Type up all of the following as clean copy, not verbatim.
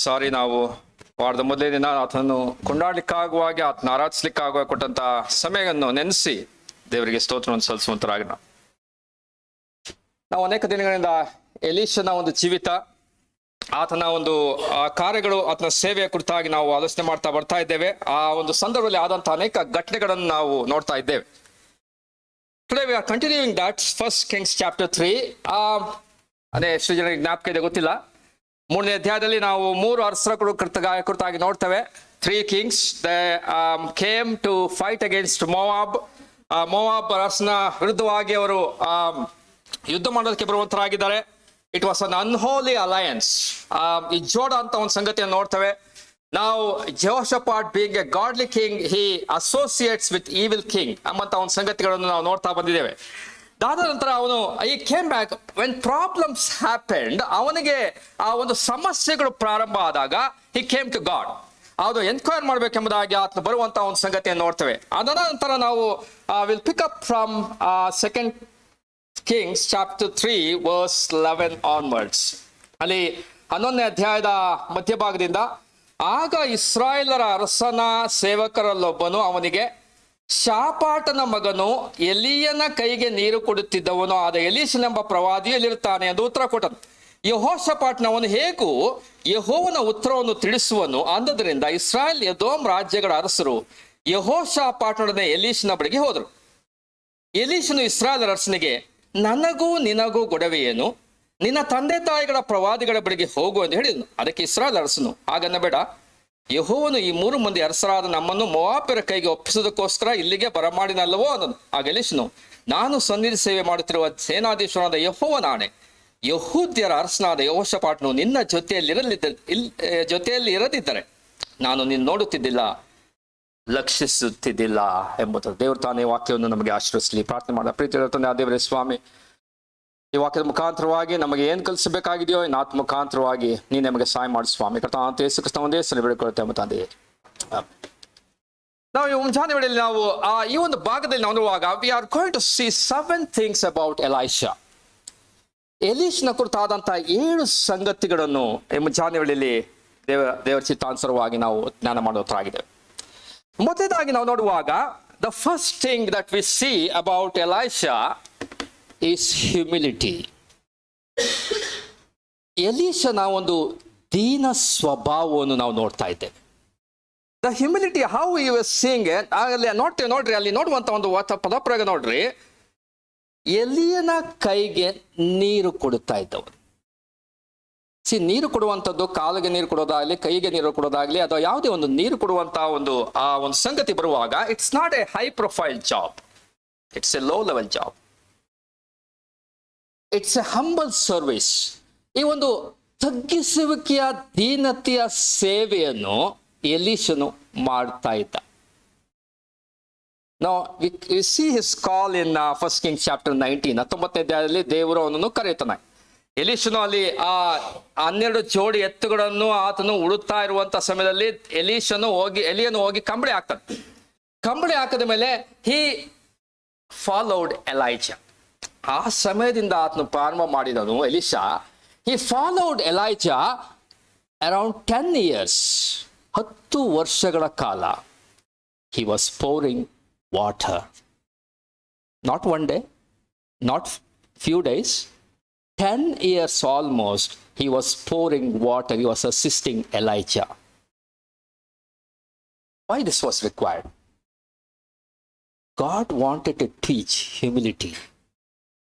ಸಾರಿ, ನಾವು ವಾರದ ಮೊದಲೇ ದಿನ ಆತನನ್ನು ಕೊಂಡಾಡ್ಲಿಕ್ಕಾಗುವಾಗೆ ಆತನ ಆರಾಧಿಸ್ಲಿಕ್ಕಾಗುವ ಕೊಟ್ಟಂತ ಸಮಯವನ್ನು ನೆನೆಸಿ ದೇವರಿಗೆ ಸ್ತೋತ್ರವನ್ನು ಸಲ್ಲಿಸುವಂತರಾಗೋಣ. ನಾವು ಅನೇಕ ದಿನಗಳಿಂದ ಎಲೀಷನ ಒಂದು ಜೀವಿತ, ಆತನ ಒಂದು ಕಾರ್ಯಗಳು, ಆತನ ಸೇವೆಯ ಕುರಿತಾಗಿ ನಾವು ಆಲೋಚನೆ ಮಾಡ್ತಾ ಬರ್ತಾ ಇದ್ದೇವೆ. ಆ ಒಂದು ಸಂದರ್ಭದಲ್ಲಿ ಆದಂತಹ ಅನೇಕ ಘಟನೆಗಳನ್ನು ನಾವು ನೋಡ್ತಾ ಇದ್ದೇವೆ. Today we are continuing that first Kings chapter 3. ಅದೇ ಎಷ್ಟು ಜನರಿಗೆ ಜ್ಞಾಪಕ ಇದೆ ಗೊತ್ತಿಲ್ಲ. 3ನೇ ಅಧ್ಯಾಯದಲ್ಲಿ ನಾವು 3 ಅರಸರ ಕುರಿತಾಗಿ ನೋಡ್ತೇವೆ. 3 kings came to fight against Moab. Moab ಅರಸನ ವಿರುದ್ಧವಾಗಿ ಅವರು ಯುದ್ಧ ಮಾಡೋದಕ್ಕೆ ಬರುವಂತರಾಗಿದ್ದಾರೆ. It was an unholy alliance. ಈ ಜೋಡ ಅಂತ ಒಂದು ಸಂಗತಿಯನ್ನು ನೋಡ್ತೇವೆ ನಾವು. Jehoshaphat being a godly king, he associates with evil king ಎಂಬಂತ ಒಂದು ಸಂಗತಿಗಳನ್ನು ನಾವು ನೋಡ್ತಾ ಬಂದಿದ್ದೇವೆ. ಅದಾದ ನಂತರ ಅವನು ಈ came back when problems happened. ಅವನಿಗೆ ಆ ಒಂದು ಸಮಸ್ಯೆಗಳು ಪ್ರಾರಂಭ ಆದಾಗ ಹಿ ಕೇಮ್ ಟು ಗಾಡ್. ಅದು ಎನ್ಕ್ವೈರ್ ಮಾಡ್ಬೇಕೆಂಬುದಾಗಿ ಆತನು ಬರುವಂತ ಒಂದು ಸಂಗತಿಯನ್ನು ನೋಡ್ತೇವೆ. ಅದರ ನಂತರ ನಾವು will pick up from second Kings chapter 3 verse 11 onwards. ಅಲ್ಲಿ 11ನೇ ಅಧ್ಯಾಯದ ಮಧ್ಯಭಾಗದಿಂದ, ಆಗ ಇಸ್ರಾಯೇಲರ ಅರಸನ ಸೇವಕರಲ್ಲೊಬ್ಬನು ಅವನಿಗೆ, ಶಾಪಾಟನ ಮಗನು ಎಲೀಯನ ಕೈಗೆ ನೀರು ಕೊಡುತ್ತಿದ್ದವನು ಆದ ಎಲೀಷನೆಂಬ ಪ್ರವಾದಿಯು ಎಲ್ಲಿರುತ್ತಾನೆ ಎಂದು ಉತ್ತರ ಕೊಟ್ಟನು. ಯೆಹೋಷಾಫಾಟನವನು ಹೇಗೂ ಯೆಹೋವನ ಉತ್ತರವನ್ನು ತಿಳಿಸುವನು ಅಂದದರಿಂದ ಇಸ್ರಾಯೇಲ್ ಎದೋಮ್ ರಾಜ್ಯಗಳ ಅರಸರು ಯೆಹೋಷಾಫಾಟನೊಡನೆ ಎಲೀಷನ ಬಳಿಗೆ ಹೋದರು. ಎಲೀಷನು ಇಸ್ರಾಯೇಲ್ ಅರಸನಿಗೆ, ನನಗೂ ನಿನಗೂ ಗೊಡವೆಯೇನು? ನಿನ್ನ ತಂದೆ ತಾಯಿಗಳ ಪ್ರವಾದಿಗಳ ಬಳಿಗೆ ಹೋಗು ಎಂದು ಹೇಳಿದನು. ಅದಕ್ಕೆ ಇಸ್ರಾಯೇಲ್ ಅರಸನು, ಹಾಗನ್ನಬೇಡ, ಯೆಹೋವನು ಈ 3 ಮಂದಿ ಅರಸರಾದ ನಮ್ಮನ್ನು ಮೋವಾಬ್ಯರ ಕೈಗೆ ಒಪ್ಪಿಸುವುದಕ್ಕೋಸ್ಕರ ಇಲ್ಲಿಗೆ ಬರಮಾಡಿನಲ್ಲವೋ ಅನ್ನನು. ಆಗ ಎಲೀಷನು, ನಾನು ಸನ್ನಿಧಿ ಸೇವೆ ಮಾಡುತ್ತಿರುವ ಸೇನಾಧೀಶ್ವರನಾದ ಯೆಹೋವನಾಣೆ, ಯೆಹೂದ್ಯರ ಅರಸನಾದ ಯೆಹೋಷಾಫಾಟನು ನಿನ್ನ ಜೊತೆಯಲ್ಲಿ ಇರದಿದ್ದರೆ ನಾನು ನಿನ್ನ ನೋಡುತ್ತಿದ್ದಿಲ್ಲ, ಲಕ್ಷಿಸುತ್ತಿದ್ದಿಲ್ಲ ಎಂಬುದು. ದೇವರು ತಾನೇ ವಾಕ್ಯವನ್ನು ನಮಗೆ ಆಶ್ರಯಿಸಲಿ. ಪ್ರಾರ್ಥನೆ ಮಾಡ. ಪ್ರೀತಿ ತಂದೆ ದೇವರೇ ಸ್ವಾಮಿ, ಈ ವಾಕ್ಯದ ಮುಖಾಂತರವಾಗಿ ನಮಗೆ ಏನು ಕಲಿಸಬೇಕಾಗಿದೆಯೋ ಇನ್ನು ಆತ್ಮ ಮುಖಾಂತರವಾಗಿ ನೀನು ನಮಗೆ ಸಹಾಯ ಮಾಡಿ ಸ್ವಾಮಿ. ಕರ್ತನಾದ ಯೇಸು ಕ್ರಿಸ್ತನ ಒಂದೇ ಹೆಸರಲ್ಲಿ ಬೇಡಿಕೊಳ್ಳುತ್ತೇವೆ ತಂದೆಯೇ. ನಾವು ಈ ಮುಂಜಾನೆ ವೇಳೆಯಲ್ಲಿ ನಾವು ಈ ಒಂದು ಭಾಗದಲ್ಲಿ ನಾವು ನೋಡುವಾಗ we are going to see 7 things about Elisha. ಎಲೀಷನ ಕುರಿತಾದಂತಹ 7 ಸಂಗತಿಗಳನ್ನು ಈ ಮುಂಜಾನೆ ವೇಳೆಯಲ್ಲಿ ದೇವರ ಚಿತ್ತಾನುಸಾರವಾಗಿ ನಾವು ಜ್ಞಾನ ಮಾಡುವಂತಾಗಿದೆ. ಮೊದಲನೇದಾಗಿ ನಾವು ನೋಡುವಾಗ the first thing that we see about Elisha is humility. ಎಲೀಷನ ಒಂದು ದೀನ ಸ್ವಭಾವವನ್ನು ನಾವು ನೋಡ್ತಾ ಇದ್ದೇವೆ. The humility, how you are seeing it. ಅಲ್ಲಿ ನೋಡ್ರಿ, ಅಲ್ಲಿ ನೋಡುವಂತ ಒಂದು ಪದಪ್ರಯೋಗ ನೋಡ್ರಿ. ಎಲಿಯನ ಕೈಗೆ ನೀರು ಕೊಡುತ್ತಾ ಇದ್ದವರು. ನೀರು ಕೊಡುವಂಥದ್ದು, ಕಾಲಿಗೆ ನೀರು ಕೊಡೋದಾಗ್ಲಿ, ಕೈಗೆ ನೀರು ಕೊಡೋದಾಗ್ಲಿ, ಅಥವಾ ಯಾವುದೇ ಒಂದು ನೀರು ಕೊಡುವಂತ ಒಂದು ಸಂಗತಿ ಬರುವಾಗ it's not A high profile job, it's A low level job. It's A humble service. ಈ ಒಂದು ತಗ್ಗಿಸುವಿಕೆಯ ದೀನತೆಯ ಸೇವೆಯನ್ನು ಎಲೀಷನು ಮಾಡ್ತಾ ಇದ್ದ. Now we see his call in 1 Kings chapter 19. 19ನೇ ಅಧ್ಯಾಯದಲ್ಲಿ ದೇವರು ಅವನನ್ನು ಕರೆಯುತ್ತಾನೆ. ಎಲೀಷನು ಅಲ್ಲಿ 12 ಜೋಡಿ ಎತ್ತುಗಳನ್ನು ಆತನು ಉಳುತ್ತಾ ಇರುವಂತ ಸಮಯದಲ್ಲಿ ಎಲಿಯನು ಹೋಗಿ ಕಂಬಳಿ ಹಾಕ್ತಾನೆ. ಕಂಬಳಿ ಹಾಕದ ಮೇಲೆ he followed Elijah. ಆ ಸಮಯದಿಂದ ಆತನು ಪ್ರಾರಂಭ ಮಾಡಿದನು Elishah. he followed Elijah around 10 years. 10 ವರ್ಷಗಳ ಕಾಲ he was pouring water. Not one day, not few days, 10 years almost he was pouring water. He was assisting Elijah. Why this was required? God wanted to teach humility.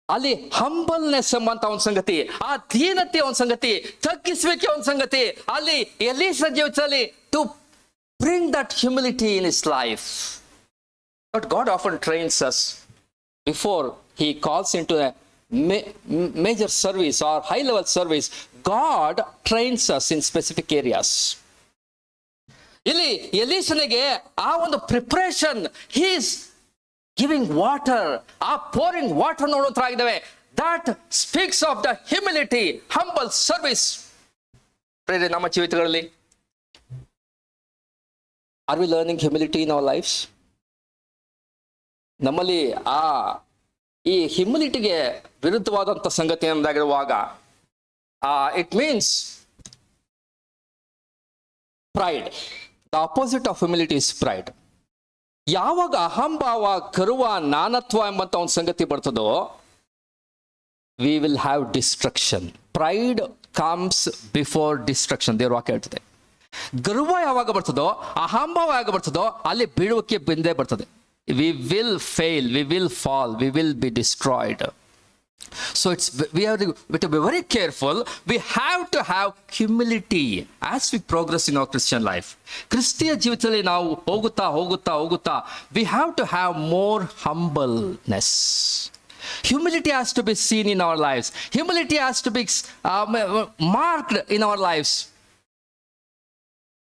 ಅಲ್ಲಿ humbleness ಎಂಬಂತ ಒಂದು ಸಂಗತಿ, ಆ ದೀನತೆ ಒಂದು ಸಂಗತಿ, ತಗ್ಗಿಸುವಿಕೆ ಒಂದು ಸಂಗತಿ ಅಲ್ಲಿ ಎಲೀಷನ ಜೀವಿತದಲ್ಲಿ to bring that humility in his life. But God often trains us before he calls in to a major service or high level service. God trains us in specific areas. ಇಲ್ಲಿ ಎಲೀಷನಿಗೆ ಆ ಒಂದು preparation, he's giving water, pouring water ನೋಡುತ್ತರಾಗಿದ್ದೇವೆ. that speaks of the humility, humble service. ಪ್ರೇರೆ, ನಮ್ಮ ಜೀವಿತಗಳಲ್ಲಿ are we learning humility in our lives? ನಮ್ಮಲ್ಲಿ ಈ ಹ್ಯುಮಿಲಿಟಿಗೆ ವಿರುದ್ಧವಾದಂಥ ಸಂಗತಿ ಎಂದಾಗಿರುವಾಗ it means pride. The opposite of humility is pride. ಯಾವಾಗ ಅಹಂಭಾವ, ಗರ್ವ, ನಾನತ್ವ ಎಂಬಂತ ಒಂದು ಸಂಗತಿ ಬರ್ತದೋ, we will have destruction. Pride comes before destruction. ದೇವ್ರ ವಾಕ್ಯ ಹೇಳ್ತದೆ. ಗರ್ವ ಯಾವಾಗ ಬರ್ತದೋ, ಅಹಂಭಾವ ಯಾವಾಗ ಬರ್ತದೋ, ಅಲ್ಲಿ ಬೀಳುವಿಕೆ ಬಂದೇ ಬರ್ತದೆ. We will fail, we will fall, we will be destroyed. So we have to be very careful. We have to have humility as we progress in our Christian life. ಕ್ರಿಸ್ತಿಯ ಜೀವಿತದಲ್ಲಿ ನಾವು ಹೋಗುತ್ತಾ we have to have more humbleness. Humility has to be seen in our lives. Humility has to be marked in our lives.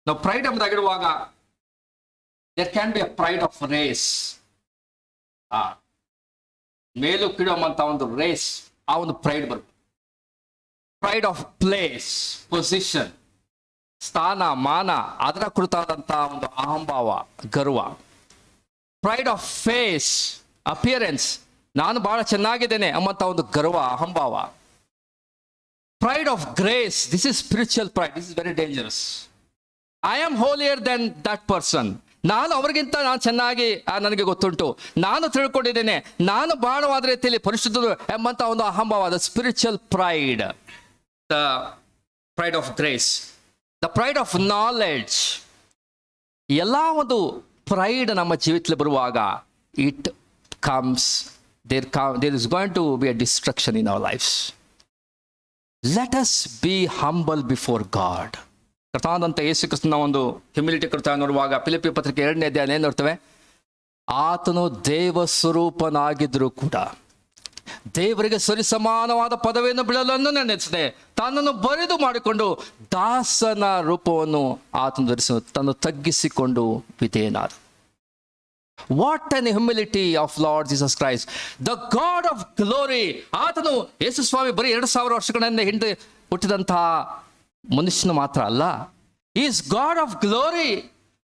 Now pride ಎಂಬುದಾಗಿರುವಾಗ there can be a pride of race. ಮೇಲು ಕೀಳುವಂತ ಒಂದು race, ಆ ಒಂದು pride ಬರುತ್ತೆ. Pride of place, position, ಸ್ಥಾನ, ಮಾನ, ಅದರ ಕುರಿತಾದಂತಹ ಒಂದು ಅಹಂಭಾವ, ಗರ್ವ. ಪ್ರೈಡ್ ಆಫ್ ಫೇಸ್, ಅಪಿಯರೆನ್ಸ್, ನಾನು ಬಹಳ ಚೆನ್ನಾಗಿದ್ದೇನೆ ಎಂಬಂತ ಒಂದು ಗರ್ವ, ಅಹಂಭಾವ. Pride of grace, this is spiritual pride. This is very dangerous. I am holier than that person. ನಾನು ಅವ್ರಿಗಿಂತ ನಾನು ಚೆನ್ನಾಗಿ ನನಗೆ ಗೊತ್ತುಂಟು, ನಾನು ತಿಳ್ಕೊಂಡಿದ್ದೇನೆ, ನಾನು ಬಹಳವಾದ ರೀತಿಯಲ್ಲಿ ಪರಿಶುದ್ಧರು ಎಂಬಂತ ಒಂದು ಅಹಂಭಾವ. The spiritual pride, the pride of grace, the pride of knowledge. ಎಲ್ಲ ಒಂದು ಪ್ರೈಡ್ ನಮ್ಮ ಜೀವಿತದಲ್ಲಿ ಬರುವಾಗ it comes, there is going to be a destruction in our lifes. Let us be humble before God. ಕರ್ತಾದಂತ ಯೇಸು ಕ್ರಿಸ್ತನ ಒಂದು ಹ್ಯುಮಿಲಿಟಿ ಕುರಿತ ನೋಡುವಾಗ ಫಿಲಿಪ್ಪಿ ಪತ್ರಿಕೆ 2ನೇ ಅಧ್ಯಾಯ ಏನ್ ನೋಡ್ತೇವೆ? ಆತನು ದೇವ ಸ್ವರೂಪನಾಗಿದ್ರು ಕೂಡ ದೇವರಿಗೆ ಸರಿಸಮಾನವಾದ ಪದವಿಯನ್ನು ಬಿಡಲನ್ನು ನೆನೆಸದೆ ತನ್ನನ್ನು ಬರಿದು ಮಾಡಿಕೊಂಡು ದಾಸನ ರೂಪವನ್ನು ಆತನು ಧರಿಸಿ ತನ್ನ ತಗ್ಗಿಸಿಕೊಂಡು ವಿಧೇಯನಾದ. What an humility of Lord Jesus Christ, the God of glory. ಆತನು ಯೇಸು ಸ್ವಾಮಿ ಬರೀ 2000 ವರ್ಷಗಳಿಂದ ಹಿಂದೆ ಹುಟ್ಟಿದಂತಹ ಮನುಷ್ಯನು ಮಾತ್ರ ಅಲ್ಲ, ಈಸ್ ಗಾಡ್ ಆಫ್ ಗ್ಲೋರಿ.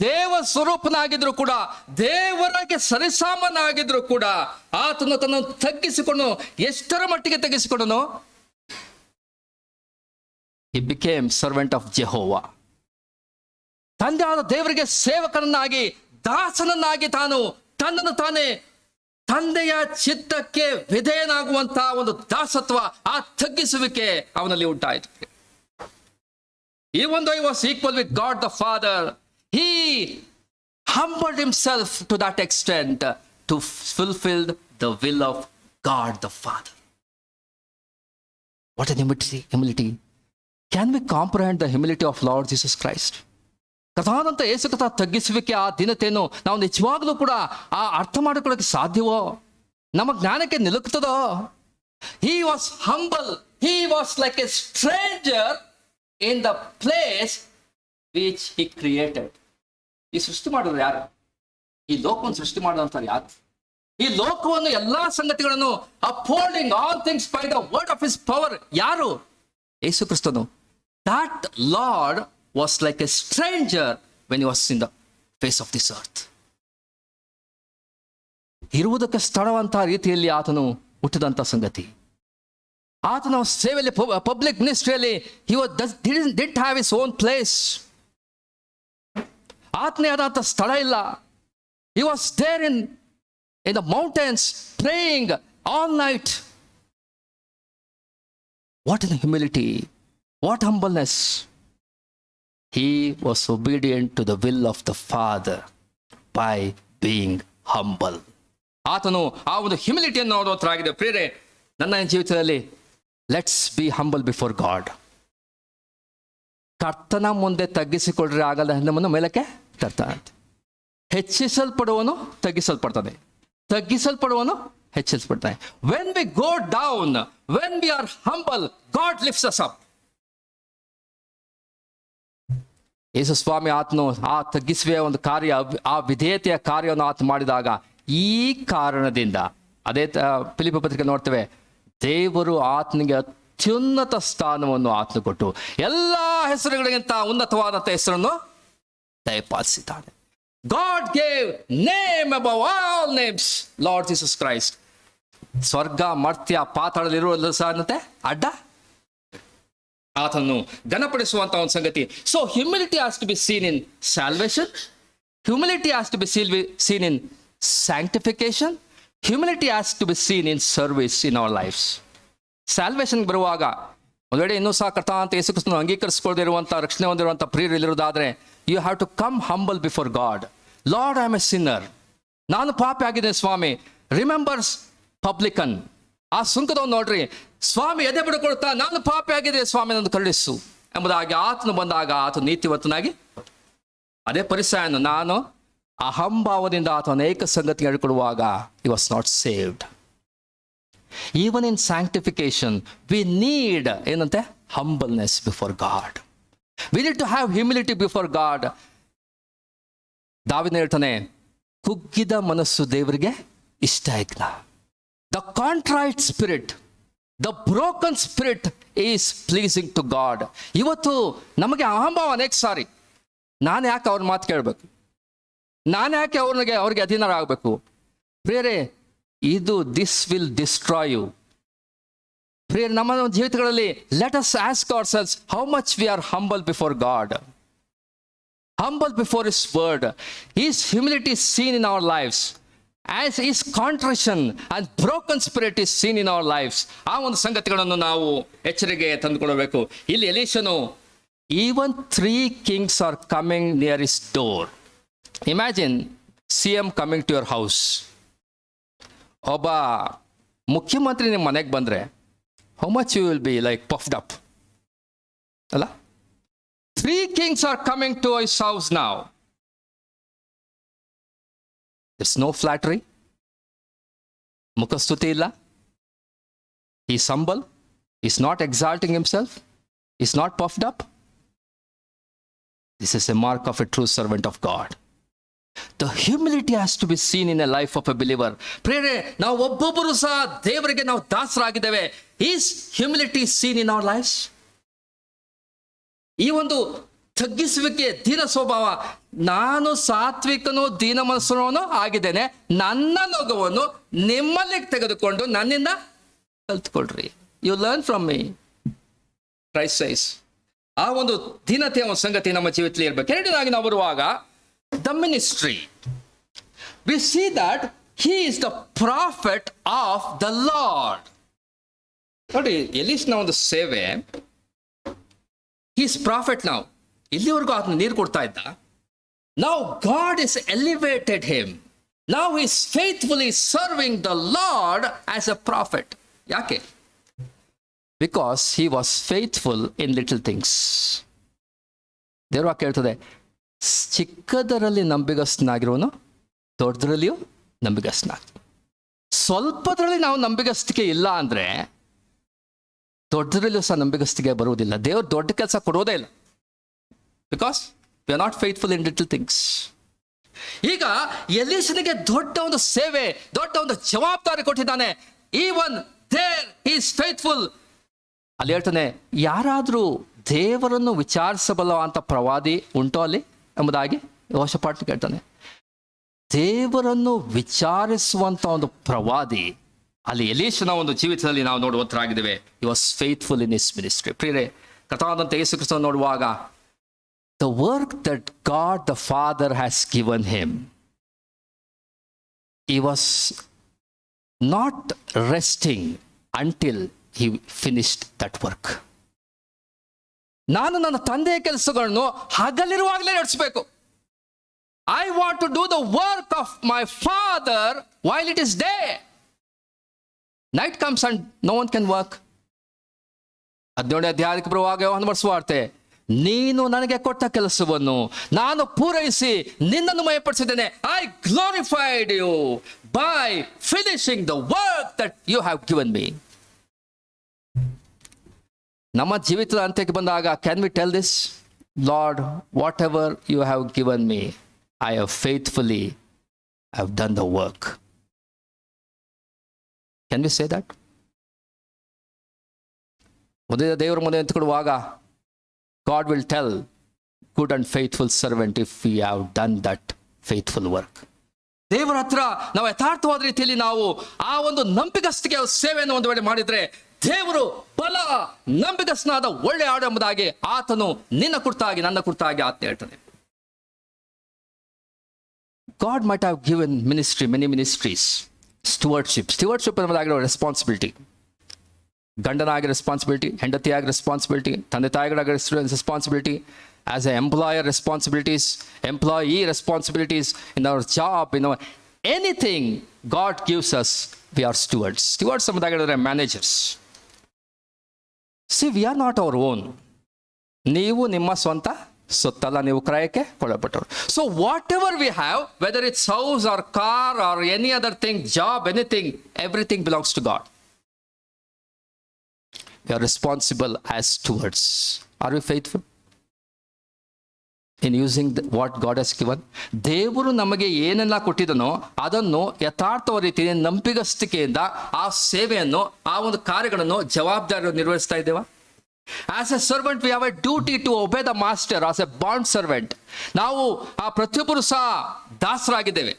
ದೇವ ಸ್ವರೂಪನಾಗಿದ್ರು ಕೂಡ, ದೇವರಿಗೆ ಸರಿಸಾಮನಾಗಿದ್ರು ಕೂಡ ಆತನು ತನ್ನನ್ನು ತಗ್ಗಿಸಿಕೊಂಡು, ಎಷ್ಟರ ಮಟ್ಟಿಗೆ ತಗ್ಗಿಸಿಕೊಂಡನು? He became servant of Jehovah. ತಂದೆ ಆದ ದೇವರಿಗೆ ಸೇವಕನನ್ನಾಗಿ, ದಾಸನನ್ನಾಗಿ ತಾನು ತನ್ನನ್ನು ತಾನೇ ತಂದೆಯ ಚಿತ್ತಕ್ಕೆ ವಿಧೇಯನಾಗುವಂತಹ ಒಂದು ದಾಸತ್ವ, ಆ ತಗ್ಗಿಸುವಿಕೆ ಅವನಲ್ಲಿ ಉಂಟಾಯಿತು. Even though he was equal with God the Father, he humbled himself to that extent to fulfill the will of God the Father. What an humility. Can we comprehend the humility of Lord Jesus Christ? ಕಥಾದಂತ ಯೇಸು ಕಥಾ ತಗ್ಗಿಸುವಿಕೆ, ಆ ದಿನತೆಯನ್ನು ನಾವು ನಿಜವಾಗ್ಲೂ ಕೂಡ ಆ ಅರ್ಥ ಮಾಡಿಕೊಳ್ಳೋಕೆ ಸಾಧ್ಯವೋ? ನಮ್ಮ ಜ್ಞಾನಕ್ಕೆ ನಿಲುಕ್ತದೋ? He was humble. He was like a stranger in the place which he created. ಈ ಸೃಷ್ಟಿ ಮಾಡಿದ್ರು ಯಾರು? ಈ ಲೋಕವನ್ನು ಸೃಷ್ಟಿ ಮಾಡಿದಂಥವ್ರು ಯಾರು? ಈ ಲೋಕವನ್ನು ಎಲ್ಲಾ ಸಂಗತಿಗಳನ್ನು upholding all things by the word of his power ಯಾರು? ಯೇಸು ಕ್ರಿಸ್ತನು. That Lord was like a stranger when he was in the face of this earth. ಇರುವುದಕ್ಕೆ ಸ್ಥಳವಂತಹ ರೀತಿಯಲ್ಲಿ ಆತನು ಹುಟ್ಟಿದಂಥ ಸಂಗತಿ. ಆತನ ಸೇವೆಯಲ್ಲಿ, public ಮಿನಿಸ್ಟ್ರಿಯಲ್ಲಿ didn't have his own place. ಆತನೇ ಆದಂಥ ಸ್ಥಳ ಇಲ್ಲ. He was there in the mountains praying all night. What in humility, what humbleness. He was obedient to the will of the Father by being humble. ಆತನು ಆ ಒಂದು ಹ್ಯುಮಿಲಿಟಿಯನ್ನು ನೋಡುವಂತರಾಗಿದೆ. ಪ್ರಿಯರೇ, ನನ್ನ ಜೀವಿತದಲ್ಲಿ let's be humble before God. ಕರ್ತನ ಮುಂದೆ ತಗ್ಗಿಸಿಕೊಳ್ಳ್ರೆ ಆಗಲ್ಲ, ನಮ್ಮನ್ನು ಮೇಲಕ್ಕೆ ತರ್ತಾನೆ. ಹೆಚ್ಚಿಸಲ್ಪಡುವನು ತಗ್ಗಿಸಲ್ಪಡ್ತಾನೆ, ತಗ್ಗಿಸಲ್ಪಡುವನು ಹೆಚ್ಚಿಸಲ್ಪಡ್ತಾನೆ. When we go down, when we are humble, God lifts us up. ಯೇಸು ಸ್ವಾಮಿ ಆತನು ಆ ತಗ್ಗಿಸುವ ಒಂದು ಕಾರ್ಯ, ಆ ವಿಧೇಯತೆಯ ಕಾರ್ಯವನ್ನು ಆತ ಮಾಡಿದಾಗ, ಈ ಕಾರಣದಿಂದ ಅದೇ ಫಿಲಿಪ್ಪಿ ಪತ್ರಿಕೆ ನೋಡ್ತೇವೆ, ದೇವರು ಆತನಿಗೆ ಅತ್ಯುನ್ನತ ಸ್ಥಾನವನ್ನು ಆತನು ಕೊಟ್ಟು ಎಲ್ಲ ಹೆಸರುಗಳಿಗಿಂತ ಉನ್ನತವಾದಂಥ ಹೆಸರನ್ನು ದಯಪಾಲಿಸಿದ್ದಾನೆ. God gave name above all names, Lord Jesus Christ. ಸ್ವರ್ಗ, ಮರ್ತ್ಯ, ಪಾತಾಳದಲ್ಲಿರುವುದು ಸಹ ಅಡ್ಡ ಆತನನ್ನು ಘನಪಡಿಸುವಂತ ಒಂದು ಸಂಗತಿ. So humility has to be seen in salvation, humility has to be seen in sanctification, humility has to be seen in service in our lives. Salvation ಬರುವಾಗ ಒಂದು ವೇಳೆ ಇನ್ನೂ ಸಹ ಕರ್ತ ಅಂತ ಯೇಸು ಕ್ರಿಸ್ತನನ್ನು ಅಂಗೀಕರಿಸಿಕೊಳ್ಳದಿರುವಂಥ, ರಕ್ಷಣೆ ಹೊಂದಿರುವಂಥ ಪ್ರಿಯರಿರುವುದಾದರೆ, you have to come humble before God. Lord, I am a sinner, ನಾನು ಪಾಪಿ ಆಗಿದ್ದೇನೆ ಸ್ವಾಮಿ. ರಿಮೆಂಬರ್ಸ್ ಪಬ್ಲಿಕನ್, ಆ ಸುಂಕದವನು ನೋಡ್ರಿ, ಸ್ವಾಮಿ ಎದೆ ಬಿಡುಕೊಳ್ತಾ, ನಾನು ಪಾಪಿ ಆಗಿದೆ ಸ್ವಾಮಿ, ನನ್ನ ಕರುಣಿಸು ಎಂಬುದಾಗಿ ಆತನು ಬಂದಾಗ ಆತ ನೀತಿವಂತನಾಗಿ. ಅದೇ ಪರಿಸಯನು ನಾನು ಅಹಂಭಾವದಿಂದ ಆತ ಅನೇಕ ಸಂಗತಿ ಹೇಳಿಕೊಡುವಾಗ he was not saved. Even in sanctification we need ಏನಂತೆ, humbleness before God. We need to have humility before God. ದಾವೀದನು ಹೇಳ್ತಾನೆ, ಕುಗ್ಗಿದ ಮನಸ್ಸು ದೇವರಿಗೆ ಇಷ್ಟ ಇಲ್ಲ. The contrite spirit, the broken spirit is pleasing to God. ಇವತ್ತು ನಮಗೆ ಅಹಂಭಾವ ಅನೇಕ ಸಾರಿ, ನಾನು ಯಾಕೆ ಅವ್ರ ಮಾತು ಕೇಳಬೇಕು, ನಾನು ಯಾಕೆ ಅವ್ರಿಗೆ ಅಧೀನರಾಗಬೇಕು. ಪ್ರಿಯರೇ, ಇದು ದಿಸ್ ವಿಲ್ ಡಿಸ್ಟ್ರಾಯ್ ಯು. ಪ್ರಿಯರೇ, ನಮ್ಮ ಜೀವಿತಗಳಲ್ಲಿ let us ask ourselves how much we are humble before God, humble before His word. His humility is seen in our lives, as His contrition and broken spirit is seen in our lives. ಆ ಒಂದು ಸಂಗತಿಗಳನ್ನು ನಾವು ಎಚ್ಚರಿಕೆ ತಂದುಕೊಡಬೇಕು. ಇಲ್ಲಿ ಎಲೀಷನು, even 3 kings are coming near his door. Imagine CM coming to your house. ಒಬ್ಬ ಮುಖ್ಯಮಂತ್ರಿ ನಿಮ್ಮ ಮನೆಗೆ ಬಂದರೆ how much you will be like puffed up ಅಲ್ಲ. 3 kings are coming to his house now. There's no flattery, ಮುಖಸ್ತುತಿ ಇಲ್ಲ. He's humble, he's not exalting himself, he's not puffed up. This is a mark of a true servant of God. The humility has to be seen in a life of a believer. ಪ್ರೇರೆ, ನಾವು ಒಬ್ಬೊಬ್ಬರು ಸಹ ದೇವರಿಗೆ ನಾವು ದಾಸರಾಗಿದ್ದೇವೆ. His humility is seen in our lives. ಈ ಒಂದು ತಗ್ಗಿಸುವಿಕೆ, ದೀನ ಸ್ವಭಾವ, ನಾನು ಸಾತ್ವಿಕನು ದೀನ ಮನಸ್ಸನು ಆಗಿದ್ದೇನೆ, ನನ್ನ ಲೋಗವನ್ನು ನಿಮ್ಮಲ್ಲಿ ತೆಗೆದುಕೊಂಡು ನನ್ನಿಂದ ಕಲ್ತ್ಕೊಳ್ರಿ. You learn from me, Christ says. ಆ ಒಂದು ದೀನತೆಯ ಒಂದು ಸಂಗತಿ ನಮ್ಮ ಜೀವಿತದಲ್ಲಿ ಇರಬೇಕು. ಎರಡನೇದಾಗಿ ನಾವು ಬರುವಾಗ the ministry, we see that he is the prophet of the Lord. ನೋಡಿ, ಎಲೀಷನ ಒಂದು ಸೇವೆ, ಈಸ್ ಪ್ರಾಫಿಟ್. ನಾವು ಇಲ್ಲಿವರೆಗೂ ಆತನ ನೀರು ಕೊಡ್ತಾ ಇದ್ದ. Now God is elevated him. Now is faithfully serving the Lord as a prophet. ಯಾಕೆ? Because he was faithful in little things. ದೇವ್ರ ವಾಕ್ಯ ಹೇಳ್ತದೆ, ಚಿಕ್ಕದರಲ್ಲಿ ನಂಬಿಗಸ್ತನಾಗಿರುವನು ದೊಡ್ಡದರಲ್ಲಿಯೂ ನಂಬಿಗಸ್ತನಾಗ. ಸ್ವಲ್ಪದರಲ್ಲಿ ನಾವು ನಂಬಿಗಸ್ತಿಕೆ ಇಲ್ಲ ಅಂದರೆ ದೊಡ್ಡದರಲ್ಲೂ ಸಹ ನಂಬಿಗಸ್ತಿಗೆ ಬರುವುದಿಲ್ಲ. ದೇವರು ದೊಡ್ಡ ಕೆಲಸ ಕೊಡೋದೇ ಇಲ್ಲ, because we are not faithful in little things. ಈಗ ಎಲೀಷನಿಗೆ ದೊಡ್ಡ ಒಂದು ಸೇವೆ, ದೊಡ್ಡ ಒಂದು ಜವಾಬ್ದಾರಿ ಕೊಟ್ಟಿದ್ದಾನೆ. Even there is faithful. ಅಲ್ಲಿ ಹೇಳ್ತಾನೆ, ಯಾರಾದರೂ ದೇವರನ್ನು ವಿಚಾರಿಸಬಲ್ಲ ಅಂತ ಪ್ರವಾದಿ ಉಂಟೋ ಅಲ್ಲಿ ಎಂಬುದಾಗಿ ಯೆಹೋಷಾಫಾಟ್ ಕೇಳ್ತಾನೆ. ದೇವರನ್ನು ವಿಚಾರಿಸುವಂತ ಒಂದು ಪ್ರವಾದಿ ಅಲ್ಲಿ ಎಲೀಷನ ಒಂದು ಜೀವಿತದಲ್ಲಿ ನಾವು ನೋಡುವಂತರಾಗಿದ್ದೇವೆ. He was faithful in his ministry. ಪ್ರಿಯರೇ, ಕರ್ತನಾದಂಥ ಯೇಸು ಕ್ರಿಸ್ತನನ್ನು ನೋಡುವಾಗ, the work that God the Father has given him, he was not resting until he finished that work. ನಾನು ನನ್ನ ತಂದೆಯ ಕೆಲಸಗಳನ್ನು ಹಗಲಿರುವಾಗಲೇ ನಡೆಸಬೇಕು. I want to do the work of my Father while it is day. Night comes and no one can work. 17ನೇ ಅಧ್ಯಾಯಕ್ಕೆ ಬರುವಾಗ ಯೋಹಾನ ಬರೆಸುವಾರ್ತೆ, ನೀನು ನನಗೆ ಕೊಟ್ಟ ಕೆಲಸವನ್ನು ನಾನು ಪೂರೈಸಿ ನಿನ್ನನ್ನು ಮಯಪಡಿಸಿದ್ದೇನೆ. I glorified you by finishing the work that you have given me. ನಮ್ಮ ಜೀವಿತದ ಅಂತ್ಯಕ್ಕೆ ಬಂದಾಗ, can we tell this? Lord, whatever you have given me, I have faithfully have done the work. Can we say that? ದೇವರ ಮುಂದೆ ನಿಂತುಕೊಳ್ಳುವಾಗ God will tell, good and faithful servant, if we have done that faithful work. ದೇವರ ಹತ್ರ ನಾವು ಯಥಾರ್ಥವಾದ ರೀತಿಯಲ್ಲಿ ನಾವು ಆ ಒಂದು ನಂಬಿಗಸ್ತಿಕೆ ಸೇವೆಯನ್ನು ಒಂದು ವೇಳೆ ಮಾಡಿದ್ರೆ, ದೇವರು ಬಲ ನಂಬಿಗಸ್ತನಾದ ಒಳ್ಳೆ ಆಡು ಎಂಬುದಾಗಿ ಆತನು ನಿನ್ನ ಕುರಿತಾಗಿ ನನ್ನ ಕುರಿತಾಗಿ ಆತ ಹೇಳ್ತಾನೆ. God might have given ministry, many ministries, stewardship ಎಂಬುದಾಗಿರೋ ರೆಸ್ಪಾನ್ಸಿಬಿಲಿಟಿ, ಗಂಡನಾಗಿ ರೆಸ್ಪಾನ್ಸಿಬಿಲಿಟಿ, ಹೆಂಡತಿಯಾಗಿ ರೆಸ್ಪಾನ್ಸಿಬಿಲಿಟಿ, ತಂದೆ ತಾಯಿಗಳಾಗಿ responsibility, as a employer responsibilities, employee responsibilities, in our job, in our anything God gives us, we are stewards ಎಂಬುದಾಗಿರೋ managers. See, we are not our own. ನೀವು ನಿಮ್ಮ ಸ್ವಂತ ಸೊತ್ತಲ್ಲ, ನೀವು ಕ್ರಯಕ್ಕೆ ಕೊಳ್ಳಲ್ಪಟ್ಟವರು. So whatever we have, whether it's house or car or any other thing, job, anything, everything belongs to God. We are responsible as stewards. Are we faithful in using what God has given? ದೇವರು ನಮಗೆ ಏನೆಲ್ಲ ಕೊಟ್ಟಿದನೋ ಅದನ್ನು ಯಥಾರ್ಥವ ರೀತಿಯಲ್ಲಿ ನಂಬಿಗಸ್ತಿಕೆಯಿಂದ ಆ ಸೇವೆಯನ್ನು, ಆ ಒಂದು ಕಾರ್ಯಗಳನ್ನು ಜವಾಬ್ದಾರಿ ನಿರ್ವಹಿಸ್ತಾ ಇದ್ದೇವಾ? As a servant, we have a duty to obey the master as a bond servant. ನಾವು ಆ ಪ್ರತಿಯೊಬ್ಬರು ಸಹ ದಾಸರಾಗಿದ್ದೇವೆ,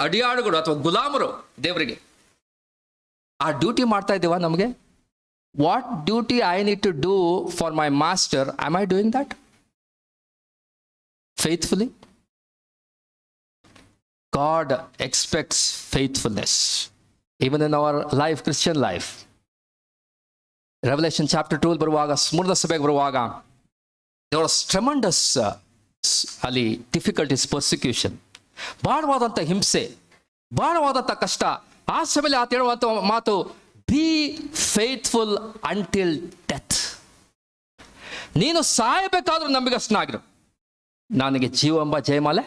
ಅಡಿಯಾಳುಗಳು ಅಥವಾ ಗುಲಾಮರು ದೇವರಿಗೆ. ಆ ಡ್ಯೂಟಿ ಮಾಡ್ತಾ ಇದ್ದೇವಾ ನಮಗೆ? What duty I need to do for my master, am I doing that faithfully? God expects faithfulness even in our life, Christian life. Revelation chapter 2 ಬರುವಾಗ, ಸ್ಮುರ್ನ ಸಭೆಗೆ ಬರುವಾಗ, there was tremendous ಅಲ್ಲಿ ಡಿಫಿಕಲ್ಟೀಸ್, ಪರ್ಸಿಕ್ಯೂಷನ್, ಬಹಳವಾದಂಥ ಹಿಂಸೆ, ಬಹಳವಾದಂಥ ಕಷ್ಟ. ಆ ಸಮಯದಲ್ಲಿ ಆತ ಹೇಳುವಂಥ ಮಾತು, ಬಿ ಫೇತ್ಫುಲ್ ಅಂಟಿಲ್ ಡೆತ್. ನೀನು ಸಾಯಬೇಕಾದ್ರೂ ನಂಬಿಗಸ್ತನಾಗಿರು, ನನಗೆ ಜೀವ ಎಂಬ ಜಯಮಾಲೆ.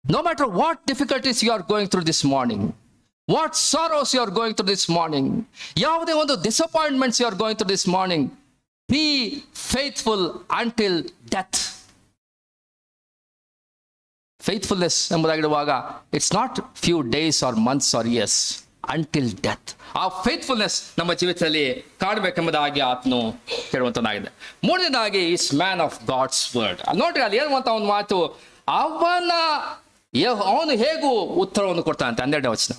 No matter what difficulties you are going through this morning, what sorrows you are going through this morning, ಯಾವುದೇ ಒಂದು disappointments you are going through this morning, be faithful until death. Faithfulness ಎಂಬುದಾಗಿರುವಾಗ, it's not few days or months or years, until death. ಆ faithfulness ನಮ್ಮ ಜೀವಿತದಲ್ಲಿ ಕಾಣಬೇಕೆಂಬುದಾಗಿ ಆತನು ಹೇಳುವಂತನಾಗಿದೆ. ಮೂರನೇದಾಗಿ is man of God's word. ನೋಡ್ರಿ, ಅಲ್ಲಿ ಹೇಳುವಂತ ಒಂದು ಮಾತು, ಅವನು ಹೇಗೂ ಉತ್ತರವನ್ನು ಕೊಡ್ತಾನಂತೆ. 12ನೇ ವಚನ,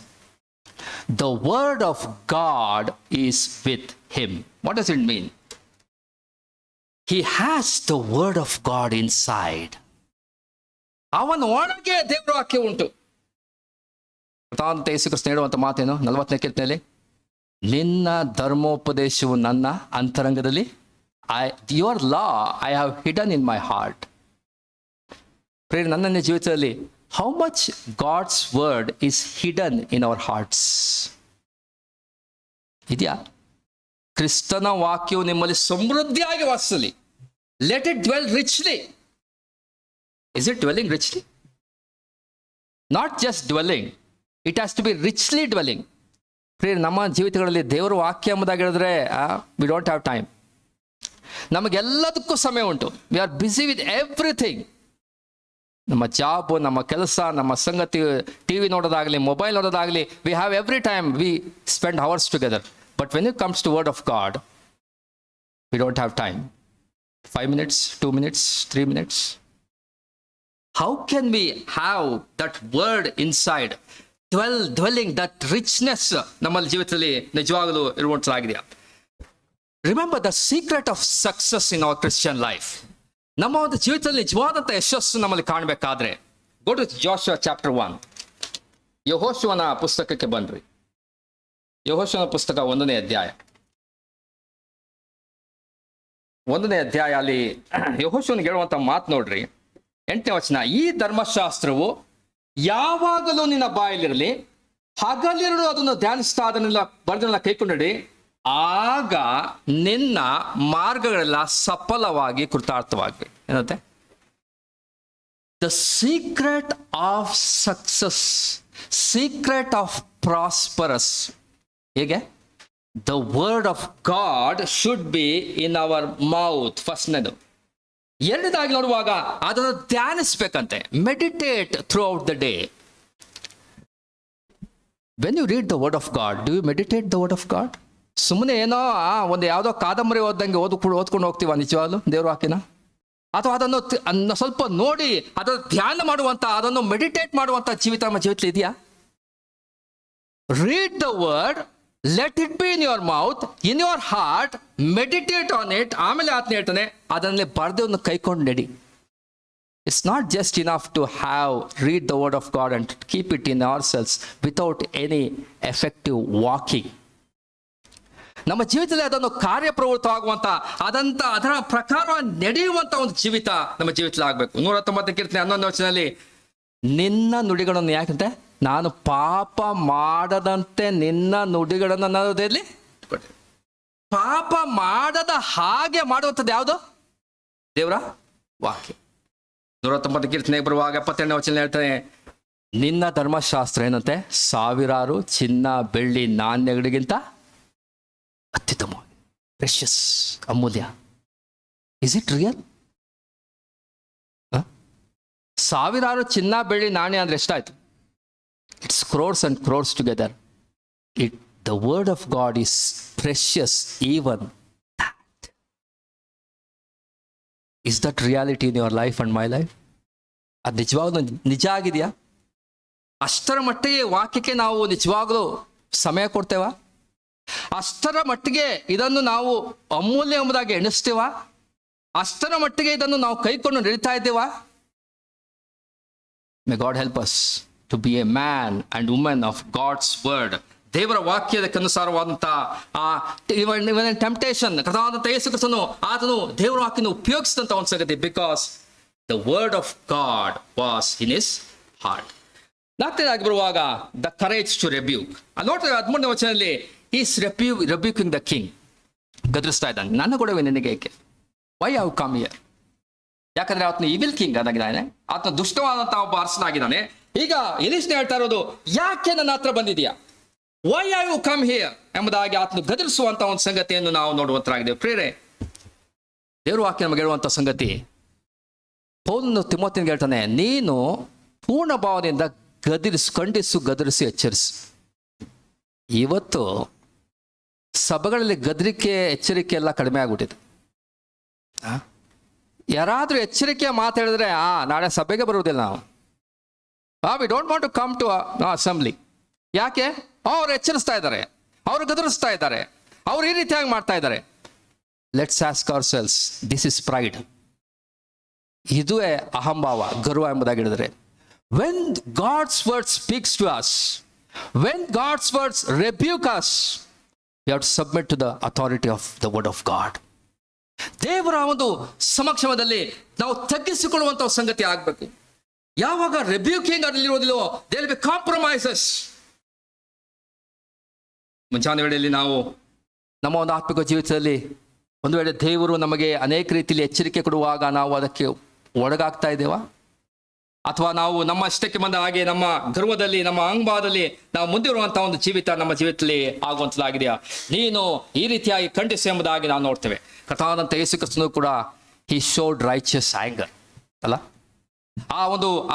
the word of god is with him. What does it mean? He has the word of god inside. ಅವನ ಒಳಗೆ ದೇವರ ವಾಕ್ಯ ಉಂಟು. ಯೇಸು ಕ್ರಿಸ್ತ ಹೇಳುವಂತ ಮಾತೇನು? 40ನೇ ಕೀರ್ತನೆಯಲ್ಲಿ, ನಿನ್ನ ಧರ್ಮೋಪದೇಶವು ನನ್ನ ಅಂತರಂಗದಲ್ಲಿ, your law I have hidden in my heart. ಪ್ರೇರ್, ನನ್ನ ಜೀವಿತದಲ್ಲಿ how much God's word is hidden in our hearts ಇದೆಯಾ? ಕ್ರಿಸ್ತನ ವಾಕ್ಯವು ನಿಮ್ಮಲ್ಲಿ ಸಮೃದ್ಧಿಯಾಗಿ ವಾಸಿಸಲಿ. Let it dwell richly. Is it dwelling richly? Not just dwelling, it has to be richly dwelling. ಪ್ರೇರ್, ನಮ್ಮ ಜೀವಿತಗಳಲ್ಲಿ ದೇವರ ವಾಕ್ಯ ಎಂಬುದಾಗಿ ಹೇಳಿದ್ರೆ ವಿ ಡೋಂಟ್ ಹ್ಯಾವ್ ಟೈಮ್. ನಮಗೆಲ್ಲದಕ್ಕೂ ಸಮಯ ಉಂಟು. We are busy with everything. ನಮ್ಮ ಜಾಬ್, ನಮ್ಮ ಕೆಲಸ, ನಮ್ಮ ಸಂಗತಿ, ಟಿವಿ ನೋಡೋದಾಗಲಿ, ಮೊಬೈಲ್ ನೋಡೋದಾಗಲಿ, we have every time, we spend hours together. But when it comes to word of God, we don't have time. 5 minutes, 2 minutes, 3 minutes. How can we have that word inside? Dwelling, that richness ನಮ್ಮ ಜೀವಿತದಲ್ಲಿ ನಿಜವಾಗಲೂ ಇರುವಂತಾಗಿದೆಯಾ? Remember the secret of success in our Christian life. ನಮ್ಮ ಒಂದು ಜೀವಿತದಲ್ಲಿ ನಿಜವಾದಂಥ ಯಶಸ್ಸು ನಮ್ಮಲ್ಲಿ ಕಾಣಬೇಕಾದ್ರೆ, ಗೋ ಟು ಜೋಶುವ ಚಾಪ್ಟರ್ 1. ಯೆಹೋಶುವನ ಪುಸ್ತಕಕ್ಕೆ ಬನ್ರಿ. ಯೆಹೋಶುವನ ಪುಸ್ತಕ 1ನೇ ಅಧ್ಯಾಯ. 1ನೇ ಅಧ್ಯಾಯ ಅಲ್ಲಿ ಯೆಹೋಶುವನಿಗೆ ಹೇಳುವಂಥ ಮಾತು ನೋಡ್ರಿ. 8ನೇ ವಚನ, ಈ ಧರ್ಮಶಾಸ್ತ್ರವು ಯಾವಾಗಲೂ ನಿನ್ನ ಬಾಯಲ್ಲಿರಲಿ, ಹಗಲಿರುಳು ಅದನ್ನು ಧ್ಯಾನಿಸ್ತಾ ಅದನ್ನೆಲ್ಲ ಬರೆದನ್ನೆಲ್ಲ ಕೈಕೊಂಡಿ, ಆಗ ನಿನ್ನ ಮಾರ್ಗಗಳೆಲ್ಲ ಸಫಲವಾಗಿ ಕೃತಾರ್ಥವಾಗಿ. ಏನಂತೆ? The secret of success, secret of prosperous. ಹೇಗೆ? The word of God should be in our mouth. ಫಸ್ಟ್ನೇದು. ಎರಡನೇದಾಗಿ ನೋಡುವಾಗ ಅದನ್ನು ಧ್ಯಾನಿಸ್ಬೇಕಂತೆ. Meditate throughout the day. When you read the word of God, do you meditate the word of God? ಸುಮ್ಮನೆ ಏನೋ ಒಂದು ಯಾವುದೋ ಕಾದಂಬರಿ ಓದ್ದಂಗೆ ಓದ್ಕೊಂಡು ಹೋಗ್ತೀವ ನಿಜವಾಗ್ಲು ದೇವ್ರ ವಾಕ್ಯನ? ಅಥವಾ ಅದನ್ನು ಸ್ವಲ್ಪ ನೋಡಿ ಅದನ್ನು ಧ್ಯಾನ ಮಾಡುವಂತ, ಅದನ್ನು ಮೆಡಿಟೇಟ್ ಮಾಡುವಂತ ಜೀವಿತ ನಮ್ಮ ಜೀವಿತದಲ್ಲಿ ಇದೆಯಾ? Read the word let it be in your mouth, in your heart, meditate on it. ಆಮೇಲೆ ಆತನ ಹೇಳ್ತಾನೆ ಅದನ್ನೇ ಬರೆದು ಒಂದು ಕೈಕೊಂಡು ನಡಿ. It's not just enough to read the word of God and keep it in ourselves without any effective walking. ನಮ್ಮ ಜೀವಿತದಲ್ಲಿ ಅದನ್ನು ಕಾರ್ಯಪ್ರವೃತ್ತವಾಗುವಂತ ಅದರ ಪ್ರಕಾರ ನಡೆಯುವಂತ ಒಂದು ಜೀವಿತ ನಮ್ಮ ಜೀವಿತದಲ್ಲಿ ಆಗ್ಬೇಕು. 119 ಕೀರ್ತನೆ 11 ವಚನದಲ್ಲಿ ನಿನ್ನ ನುಡಿಗಳನ್ನು, ಯಾಕಂತೆ ನಾನು ಪಾಪ ಮಾಡದಂತೆ ನಿನ್ನ ನುಡಿಗಳನ್ನು ಅನ್ನೋದ್ರಲ್ಲಿ ಪಾಪ ಮಾಡದ ಹಾಗೆ ಮಾಡುವಂಥದ್ದು ಯಾವುದು? ದೇವರ ವಾಕ್ಯ. 119 ಕೀರ್ತನೆಗೆ ಬರುವಾಗ 72ನೇ ವಚನ ಹೇಳ್ತಾನೆ, ನಿನ್ನ ಧರ್ಮಶಾಸ್ತ್ರ ಏನಂತೆ ಸಾವಿರಾರು ಚಿನ್ನ ಬೆಳ್ಳಿ ನಾಣ್ಯಗಳಿಗಿಂತ ಅತ್ಯುತ್ತಮ, precious, Amulya. Is it real? ಸಾವಿರಾರು ಚಿನ್ನ ಬೆಳ್ಳಿ ನಾಣ್ಯ ಅಂದ್ರೆ ಎಷ್ಟಾಯ್ತು? It's crores and crores together. The word of god is precious even that. Is that reality in your life and my life? ಅದು ನಿಜವಾಗ್ಲೂ ನಿಜ ಆಗಿದೆಯಾ? ಅಷ್ಟರ ಮಟ್ಟಿಗೆ ವಾಕ್ಯಕ್ಕೆ ನಾವು ನಿಜವಾಗ್ಲೂ ಸಮಯ ಕೊಡ್ತೇವ? ಅಷ್ಟರ ಮಟ್ಟಿಗೆ ಇದನ್ನು ನಾವು ಅಮೂಲ್ಯ ಎಂಬುದಾಗಿ ಎಣಿಸ್ತೇವ? ಅಷ್ಟರ ಮಟ್ಟಿಗೆ ಇದನ್ನು ನಾವು ಕೈಕೊಂಡು ನಡೀತಾ ಇದ್ದೇವಾ? May God help us to be a man and woman of God's word. ದೇವರ ವಾಕ್ಯದಕ್ಕನುಸಾರವಾದಂಥ ಇವನ್ ಟೆಂಪ್ಟೇಷನ್ ಕಥಾದಂಥ ಯೇಸು ಕ್ರಿಸ್ತನು ಆತನು ದೇವರ ವಾಕ್ಯನ ಉಪಯೋಗಿಸಿದಂಥ ಒಂದು ಸಂಗತಿ. Because the word of God was in his heart. 4ನೇದಾಗಿ ಬರುವಾಗ ದ ಕರೇಜ್ ಟು ರೆಬ್ಯೂಕ್. ಅಲ್ಲಿ ನೋಡ್ತೇವೆ 13ನೇ ವಚನದಲ್ಲಿ ಈಸ್ ರೆಬ್ಯೂಕಿಂಗ್ ದ ಕಿಂಗ್. ಗದರಿಸ್ತಾ ಇದ್ದಾನೆ, ನನ್ನ ಕೊಡುವೆ ನಿನಗೆ ಏಕೆ? Why have come here? ಯಾಕಂದ್ರೆ ಆತನು ಇವಿಲ್ ಕಿಂಗ್ ಆಗಿದ್ದಾನೆ, ಆತನ ದುಷ್ಟವಾದಂತಹ ಒಬ್ಬ ಅರಸನಾಗಿದ್ದಾನೆ. ಈಗ ಎಲೀಷನ ಹೇಳ್ತಾ ಇರೋದು, ಯಾಕೆ ನನ್ನ ಹತ್ರ ಬಂದಿದ್ಯಾ? Why have you come here ಎಂಬುದಾಗಿ ಆತನು ಗದರಿಸುವಂತ ಒಂದು ಸಂಗತಿಯನ್ನು ನಾವು ನೋಡುವಂತರಾಗಿದ್ದೇವೆ. ಪ್ರೇರೆ, ದೇವರ ವಾಕ್ಯ ನಮಗೆ ಹೇಳುವಂತ ಸಂಗತಿ, ಪೌಲನು ತಿಮೋಥಿಯನಿಗೆ ಹೇಳ್ತಾನೆ, ನೀನು ಪೂರ್ಣ ಭಾವನೆಯಿಂದ ಗದರಿಸಿ ಎಚ್ಚರಿಸು. ಇವತ್ತು ಸಭೆಗಳಲ್ಲಿ ಗದರಿಕೆ ಎಚ್ಚರಿಕೆ ಎಲ್ಲ ಕಡಿಮೆ ಆಗ್ಬಿಟ್ಟಿದೆ. ಯಾರಾದ್ರೂ ಎಚ್ಚರಿಕೆಯ ಮಾತು ಹೇಳಿದ್ರೆ ನಾಳೆ ಸಭೆಗೆ ಬರುವುದಿಲ್ಲ ನಾವು, we don't want to come to assembly. ಯಾಕೆ? ಅವ್ರು ಎಚ್ಚರಿಸ್ತಾ ಇದ್ದಾರೆ, ಅವರು ಗದರಿಸ್ತಾ ಇದ್ದಾರೆ, ಅವ್ರು ಈ ರೀತಿಯಾಗಿ ಮಾಡ್ತಾ ಇದ್ದಾರೆ. Let's ask ourselves, this is pride. ಇದುವೇ ಅಹಂಭಾವ, ಗರ್ವ ಎಂಬುದಾಗಿ ಹೇಳಿದರೆ. When God's word speaks to us, when God's words rebuke us, you have to submit to the authority of the word of God. ದೇವರ ಒಂದು ಸಮಕ್ಷಮದಲ್ಲಿ ನಾವು ತಗ್ಗಿಸಿಕೊಳ್ಳುವಂತ ಸಂಗತಿ ಆಗ್ಬೇಕು. ಯಾವಾಗ ರೆಬ್ಯೂಕಿಂಗ್ ಅಲ್ಲಿರೋದಿಲ್ಲೋ, ದೇರ್ ವಿಲ್ ಬಿ ಕಾಂಪ್ರಮೈಸಸ್. ಮುಂಚಾನೆ ವೇಳೆಯಲ್ಲಿ ನಾವು ನಮ್ಮ ಒಂದು ಆತ್ಮಿಕ ಜೀವಿತದಲ್ಲಿ ಒಂದು ವೇಳೆ ದೇವರು ನಮಗೆ ಅನೇಕ ರೀತಿಯಲ್ಲಿ ಎಚ್ಚರಿಕೆ ಕೊಡುವಾಗ ನಾವು ಅದಕ್ಕೆ ಒಳಗಾಗ್ತಾ ಇದ್ದೇವಾ? ಅಥವಾ ನಾವು ನಮ್ಮ ಇಷ್ಟಕ್ಕೆ ಬಂದ ಹಾಗೆ ನಮ್ಮ ಗರ್ವದಲ್ಲಿ, ನಮ್ಮ ಅಹಂಭಾವದಲ್ಲಿ ನಾವು ಮುಂದಿರುವಂತಹ ಒಂದು ಜೀವಿತ ನಮ್ಮ ಜೀವಿತದಲ್ಲಿ ಆಗುವಂತದ್ದಾಗಿದೆಯಾ? ನೀನು ಈ ರೀತಿಯಾಗಿ ಖಂಡಿಸು ಎಂಬುದಾಗಿ ನಾವು ನೋಡ್ತೇವೆ. ಕಥಾದಂತ ಯೇಸು ಕ್ರಿಸ್ತನು ಕೂಡ ಹಿ ಶೋಡ್ ರೈಚಿಯಸ್ ಆಂಗರ್ ಅಲ್ಲ.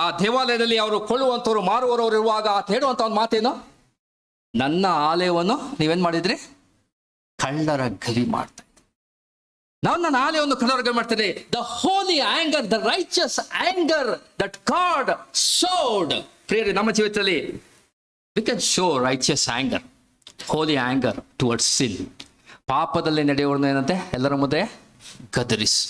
ಆ ದೇವಾಲಯದಲ್ಲಿ ಅವರು ಕೊಳ್ಳುವಂಥವ್ರು, ಮಾರುವವರು ಇರುವಾಗ ಆತ ಹೇಳುವಂತ ಒಂದು ಮಾತೇನು? ನನ್ನ ಆಲಯವನ್ನು ನೀವೇನ್ ಮಾಡಿದ್ರಿ? ಕಳ್ಳರ ಗಲಿ ಮಾಡ್ತಾ ಇದ್ರಿ. ನನ್ನ ಆಲಯವನ್ನು ಕಳ್ಳರ ಗಲಿ ಮಾಡ್ತಾರೆ. The holy anger, the righteous anger that God showed. ಪ್ರಿಯರೇ, ನಮ್ಮ ಜೀವಿತದಲ್ಲಿ we can show righteous anger, holy anger towards sin. ಪಾಪದಲ್ಲಿ ನಡೆಯುವ ಏನಂತೆ ಎಲ್ಲರ ಮುಂದೆ ಗದರಿಸ್.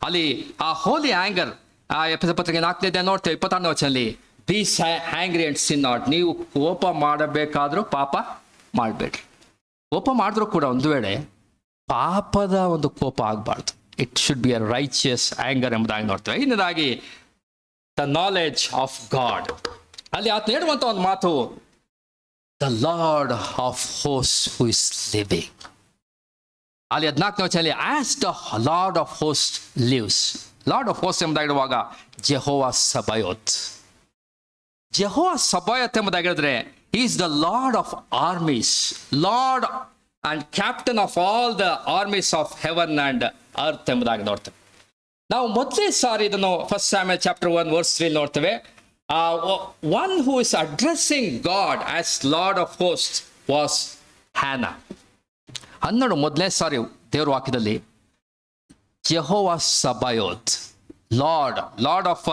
ಅಲ್ಲಿ ಆ ಹೋಲಿ ಆಂಗರ್, ಆ ಎಫೆಸ ಪತ್ರಿಕೆ 4ನೇ ನೋಡ್ತೇವೆ 26ನೇ ವಚನದಲ್ಲಿ, B angry and sin not. ನೀವು ಕೋಪ ಮಾಡಬೇಕಾದ್ರೂ ಪಾಪ ಮಾಡಬೇಡ್ರಿ. ಕೋಪ ಮಾಡಿದ್ರೂ ಕೂಡ ಒಂದು ವೇಳೆ ಪಾಪದ ಒಂದು ಕೋಪ ಆಗಬಾರ್ದು. It should be a righteous anger ಎಂಬುದಾಗಿ ನೋಡ್ತೇವೆ. ಇನ್ನದಾಗಿ ದ ನಾಲೆಡ್ಜ್ ಆಫ್ ಗಾಡ್. ಅಲ್ಲಿ ಆತ ಹೇಳುವಂತ ಒಂದು ಮಾತು, the Lord of host who is living. ಅಲ್ಲಿ 14ನೇ ವಚನದಲ್ಲಿ, as the Lord of host lives. Lord of host ಎಂಬುದಾಗಿರುವಾಗ ಜೆಹೋವಾ ಸಬಾಯೋತ್. ಜೆಹೋವಾ ಸಬಾಯೋತ್ ಎಂಬುದಾಗಿ ಹೇಳಿದ್ರೆ is the Lord of armies, Lord and captain of all the armies of heaven and earth ಎಂಬುದಾಗಿ ನೋಡ್ತೇವೆ. ನಾವು ಮೊದಲೇ ಸಾರಿ ಇದನ್ನು ಫಸ್ಟ್ ಸ್ಯಾಮ್ಯುಯಲ್ ಚಾಪ್ಟರ್ 1 ವರ್ಸ್ 3 ನೋಡ್ತೇವೆ. One who is addressing God as Lord of host was Hannah. 12 ಮೊದಲನೇ ಸಾರಿ ದೇವರ ವಾಕ್ಯದಲ್ಲಿ Jehovah Sabaoth, Lord of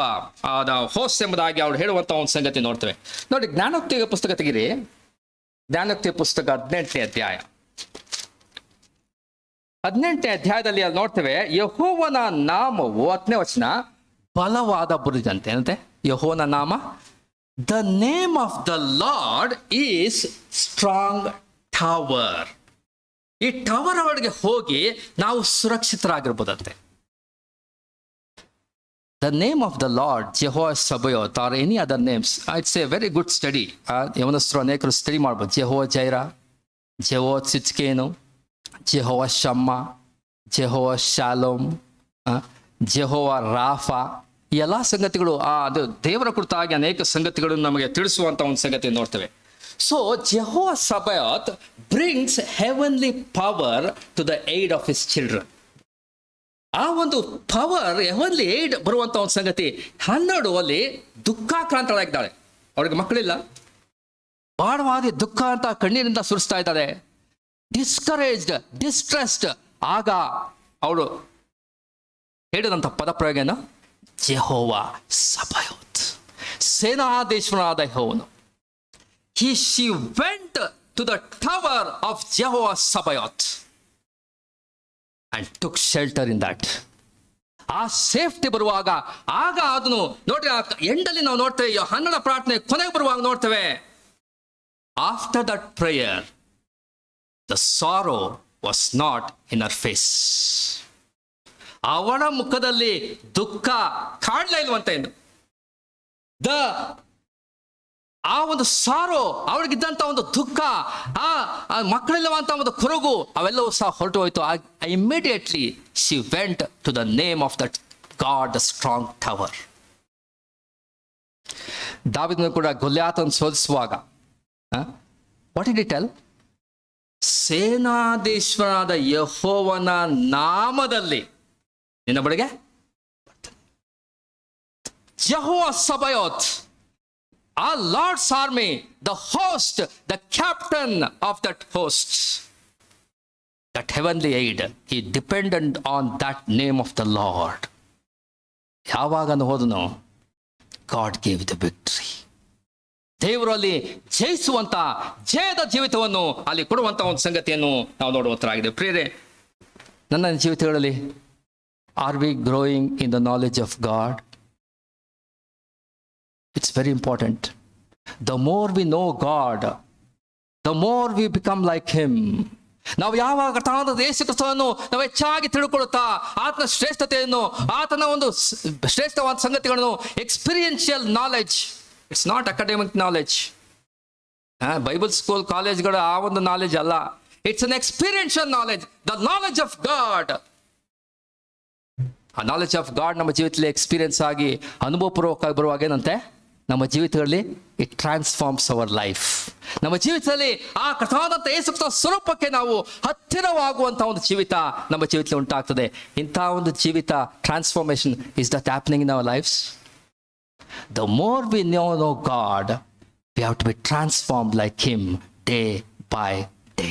the host ಎಂಬುದಾಗಿ ಅವ್ರು ಹೇಳುವಂತ ಒಂದು ಸಂಗತಿ ನೋಡ್ತೇವೆ. ನೋಡಿ, ಜ್ಞಾನೋಕ್ತಿಯ ಪುಸ್ತಕ ತೆಗಿರಿ, ಜ್ಞಾನೋಕ್ತಿ ಪುಸ್ತಕ 18ನೇ ಅಧ್ಯಾಯ. 18ನೇ ಅಧ್ಯಾಯದಲ್ಲಿ ಅಲ್ಲಿ ನೋಡ್ತೇವೆ, ಯೆಹೋವನ ನಾಮವು 10ನೇ ವಚನ ಬಲವಾದ ಬುರುಜಂತೆ. ಏನಂತೆ? ಯೆಹೋವನ ನಾಮ, the name of the lord is strong tower. ಈ ಟವರ್ ಒಳಗೆ ಹೋಗಿ ನಾವು ಸುರಕ್ಷಿತರಾಗಿರ್ಬೋದಂತೆ. The name of the Lord, Jehovah Sabaoth, or any other names, it's a very good study. ಯವನಸ್ಥರು ಅನೇಕರು ಸ್ಟಡಿ ಮಾಡ್ಬೋದು. ಜೆಹೋವ ಜೈರ, ಜೆಹೋವ ಚಿಚ್ಕೇನು, ಜೆಹೋವ ಶಮ್ಮ, ಜೆಹೋವ ಶಾಲೋಮ್, ಜೆಹೋವ ರಾಫಾ, ಈ ಎಲ್ಲ ಸಂಗತಿಗಳು ಅದು ದೇವರ ಕುರಿತಾಗಿ ಅನೇಕ ಸಂಗತಿಗಳನ್ನು ನಮಗೆ ತಿಳಿಸುವಂತ ಒಂದು ಸಂಗತಿ ನೋಡ್ತೇವೆ. So Jehovah Sabaoth brings heavenly power to the aid of his children. ಆ ಒಂದು ಪವರ್ ಹೆವನ್ಲಿ ಏಡ್ ಬರುವಂತ ಒಂದು ಸಂಗತಿ. 12 ಅಲ್ಲಿ ದುಃಖಾಕ್ರಾಂತಳಾಗಿದ್ದಾಳೆ, ಅವಳಿಗೆ ಮಕ್ಕಳಿಲ್ಲ, ಬಾಳವಾದಿ ದುಃಖ ಅಂತ ಕಣ್ಣೀರಿಂದ ಸುರಿಸ್ತಾ ಇದ್ದಾಳೆ, ಡಿಸ್ಕರೇಜ್ಡ್, ಡಿಸ್ಟ್ರೆಸ್ಡ್. ಆಗ ಅವಳು ಹೇಳಿದಂಥ ಪದಪ್ರಯೋಗ ಏನು? ಜೆಹೋವ ಸಬಾಯೋತ್, ಸೇನಾಧೀಶ್ವರನಾದ ಯೆಹೋವನು. She went to the tower of Jehovah Sabaoth and took shelter in that. ಆ ಸೇಫ್ಟಿ ಬರುವಾಗ ಆಗ ಅದನ್ನು ನೋಡ್ರಿ, ಆ ಎಂಡಲ್ಲಿ ನಾವು ನೋಡ್ತೇವೆ, ಯೋಹಾನನ ಪ್ರಾರ್ಥನೆ ಕೊನೆಗೆ ಬರುವಾಗ ನೋಡ್ತೇವೆ, after that prayer the sorrow was not in her face. ಅವಳ ಮುಖದಲ್ಲಿ ದುಃಖ ಕಾಣಲೇ ಇಲ್ವಂತ. ಎಂದು ಆ ಒಂದು ಸಾರೋ, ಅವಳಿಗಿದ್ದಂತ ಒಂದು ದುಃಖ, ಆ ಮಕ್ಕಳಿಲ್ಲವಂತ ಒಂದು ಕೊರಗು, ಅವೆಲ್ಲವೂ ಸಹ ಹೊರಟು ಹೋಯ್ತು. Immediately she went to the name of that God, the strong tower. ದಾವೀದನು ಕೂಡ ಗೊಲ್ಯಾತನನ್ನು ಸೋಲಿಸುವಾಗ ವಾಟ್ ಡಿಡ್ ಹಿ ಟೆಲ್? ಸೇನಾಧೀಶ್ವರನಾದ ಯೆಹೋವನ ನಾಮದಲ್ಲಿ ನಿನ್ನ ಬಳಿಗೆ ಯೆಹೋವ ಸಬಾಯೋತ್, our Lord's army, the host, the captain of that host, that heavenly aid, he depended on that name of the Lord. ಯಾವಾಗ ಹೋದನು, God gave the victory. ದೇವರಲ್ಲಿ ಜಯಿಸುವಂತ ಜಯದ ಜೀವಿತವನ್ನು ಅಲ್ಲಿ ಕೊಡುವಂತ ಒಂದು ಸಂಗತಿಯನ್ನು ನಾವು ನೋಡುವಂತರಾಗಿದೆ. ಪ್ರಿಯರೇ, ನನ್ನ ಜೀವಿತಗಳಲ್ಲಿ are we growing in the knowledge of God? It's very important. The more we know God, the more we become like Him. ನಾವು ಯಾವಾಗ ಯೇಸು ಕ್ರಿಸ್ತನನ್ನು ನಾವು ಹೆಚ್ಚಾಗಿ ತಿಳ್ಕೊಳ್ಳುತ್ತಾ, ಆತನ ಶ್ರೇಷ್ಠತೆಯನ್ನು, ಆತನ ಒಂದು ಶ್ರೇಷ್ಠವಾದ ಸಂಗತಿಗಳನ್ನು, experiential knowledge, it's not academic knowledge. Bible school ಕಾಲೇಜ್ಗಳ ಆ ಒಂದು ನಾಲೆಜ್ ಅಲ್ಲ, it's an experiential knowledge, the knowledge of God. ಆ ನಾಲೆಜ್ ಆಫ್ ಗಾಡ್ ನಮ್ಮ ಜೀವಿತದಲ್ಲಿ ಎಕ್ಸ್ಪೀರಿಯನ್ಸ್ ಆಗಿ ಅನುಭವಪೂರ್ವಕವಾಗಿ ಬರುವಾಗ ಏನಂತೆ, ನಮ್ಮ ಜೀವಿತಗಳಲ್ಲಿ ಇಟ್ ಟ್ರಾನ್ಸ್ಫಾರ್ಮ್ಸ್ ಅವರ್ ಲೈಫ್. ನಮ್ಮ ಜೀವಿತದಲ್ಲಿ ಆ ಕಥಾದಂತ ಯೇಸು ಕ್ರಿಸ್ತನ ಸ್ವರೂಪಕ್ಕೆ ನಾವು ಹತ್ತಿರವಾಗುವಂಥ ಒಂದು ಜೀವಿತ ನಮ್ಮ ಜೀವಿತದಲ್ಲಿ ಉಂಟಾಗ್ತದೆ. ಇಂಥ ಒಂದು ಜೀವಿತ transformation is that happening in our lives. The more we know God, we have to be transformed like him day by day.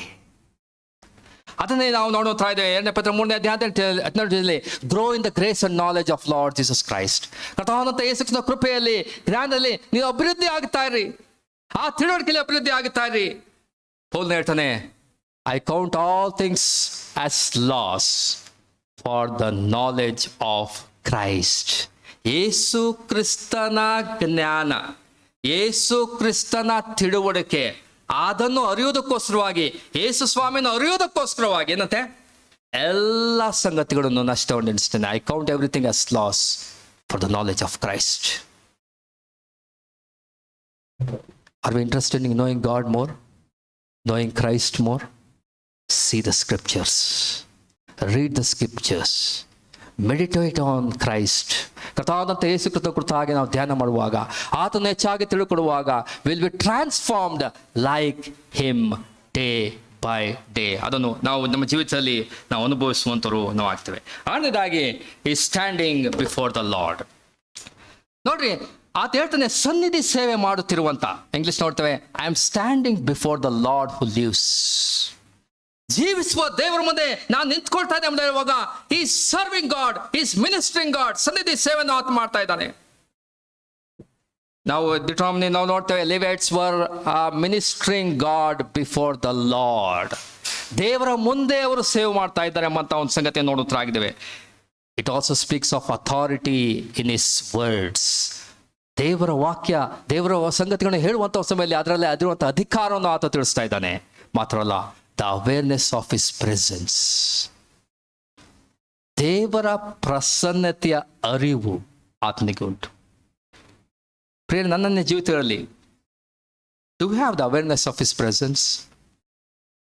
ಅದನ್ನೇ ನಾವು ನೋಡುತ್ತಾ ಇದ್ದೇವೆ. 2 ಪೇತ್ರ 3ನೇ ಅಧ್ಯಾಯ 12 grow in the grace and knowledge of Lord Jesus Christ. ಕರ್ತನಾದಂತ ಯೇಸು ಕ್ರಿಸ್ತನ ಕೃಪೆಯಲ್ಲಿ, ಜ್ಞಾನದಲ್ಲಿ ನೀವು ಅಭಿವೃದ್ಧಿ ಆಗುತ್ತಾ ಇರಿ, ಆ ತಿಳುವಳಿಕೆಯಲ್ಲಿ ಅಭಿವೃದ್ಧಿ ಆಗುತ್ತಾ ಇರಿ. ಪೌಲನು ಹೇಳ್ತಾನೆ, I count all things as loss for the knowledge of Christ. ಯೇಸು ಕ್ರಿಸ್ತನ ಜ್ಞಾನ, ಯೇಸು ಕ್ರಿಸ್ತನ ತಿಳುವಳಿಕೆ, ಅದನ್ನು ಅರಿಯುವುದಕ್ಕೋಸ್ಕರವಾಗಿ, ಯೇಸು ಸ್ವಾಮಿಯನ್ನು ಅರಿಯುವುದಕ್ಕೋಸ್ಕರವಾಗಿ ಏನಂತೆ, ಎಲ್ಲ ಸಂಗತಿಗಳನ್ನು ನಷ್ಟವನ್ನು ಎಣಿಸ್ತೇನೆ. I count everything as loss for the knowledge of Christ. Are we interested in knowing God more, knowing Christ more? See the scriptures, read the scriptures, meditate on Christ. ಕಥಾದಂತ ಯೇಸು ಕ್ರಿಸ್ತನ ಕುರಿತಾಗಿ ನಾವು ಧ್ಯಾನ ಮಾಡುವಾಗ, ಆತನ ಹೆಚ್ಚಾಗಿ ತಿಳ್ಕೊಳ್ಳುವಾಗ, will be transformed like him day by day. ಅದನ್ನು ನಾವು ನಮ್ಮ ಜೀವಿತದಲ್ಲಿ ನಾವು ಅನುಭವಿಸುವಂತರು ನಾವು ಆಗ್ತೇವೆ. ಆರನೇದಾಗಿ ಈ ಸ್ಟ್ಯಾಂಡಿಂಗ್ ಬಿಫೋರ್ ದ ಲಾರ್ಡ್. ನೋಡ್ರಿ, ಆತ ಹೇಳ್ತಾನೆ ಸನ್ನಿಧಿ ಸೇವೆ ಮಾಡುತ್ತಿರುವಂತ. ಇಂಗ್ಲಿಷ್ ನೋಡ್ತೇವೆ, I am standing before the Lord who lives. ಜೀವಿಸುವ ದೇವರ ಮುಂದೆ ನಾನು ನಿಂತ್ಕೊಳ್ತಾ ಇದ್ದೆ ಅಂತ ಹೇಳುವಾಗ, is serving God, is ministering God. ಸನ್ನಿಧಿ ಸೇವೆಯನ್ನು ಆತ ಮಾಡ್ತಾ ಇದ್ದಾನೆ. ನಾವು ಡಿಟ್ರಾಮಿನಿ ನಾವು ನೋಡ್ತೇವೆ, Levites were ministering God before the Lord. ದೇವರ ಮುಂದೆ ಅವರು ಸೇವ್ ಮಾಡ್ತಾ ಇದ್ದಾರೆ ಎಂಬಂತ ಒಂದು ಸಂಗತಿಯನ್ನು ನೋಡುತ್ತರಾಗಿದ್ದೇವೆ. It also speaks of authority in his words. ದೇವರ ವಾಕ್ಯ, ದೇವರ ಸಂಗತಿಗಳನ್ನು ಹೇಳುವಂಥ ಸಮಯದಲ್ಲಿ ಅದರಲ್ಲೇ ಅದಿರುವಂಥ ಅಧಿಕಾರವನ್ನು ಆತ ತಿಳಿಸ್ತಾ ಇದ್ದಾನೆ. ಮಾತ್ರವಲ್ಲ, the awareness of his presence, ದೇವರ ಪ್ರಸನ್ನತೆಯ ಅರಿವು ಆತನಿಗೆ ಉಂಟು. ಪ್ರಿಯ, ನನ್ನನ್ನೇ ಜೀವಿತಗಳಲ್ಲಿ do you have the awareness of his presence?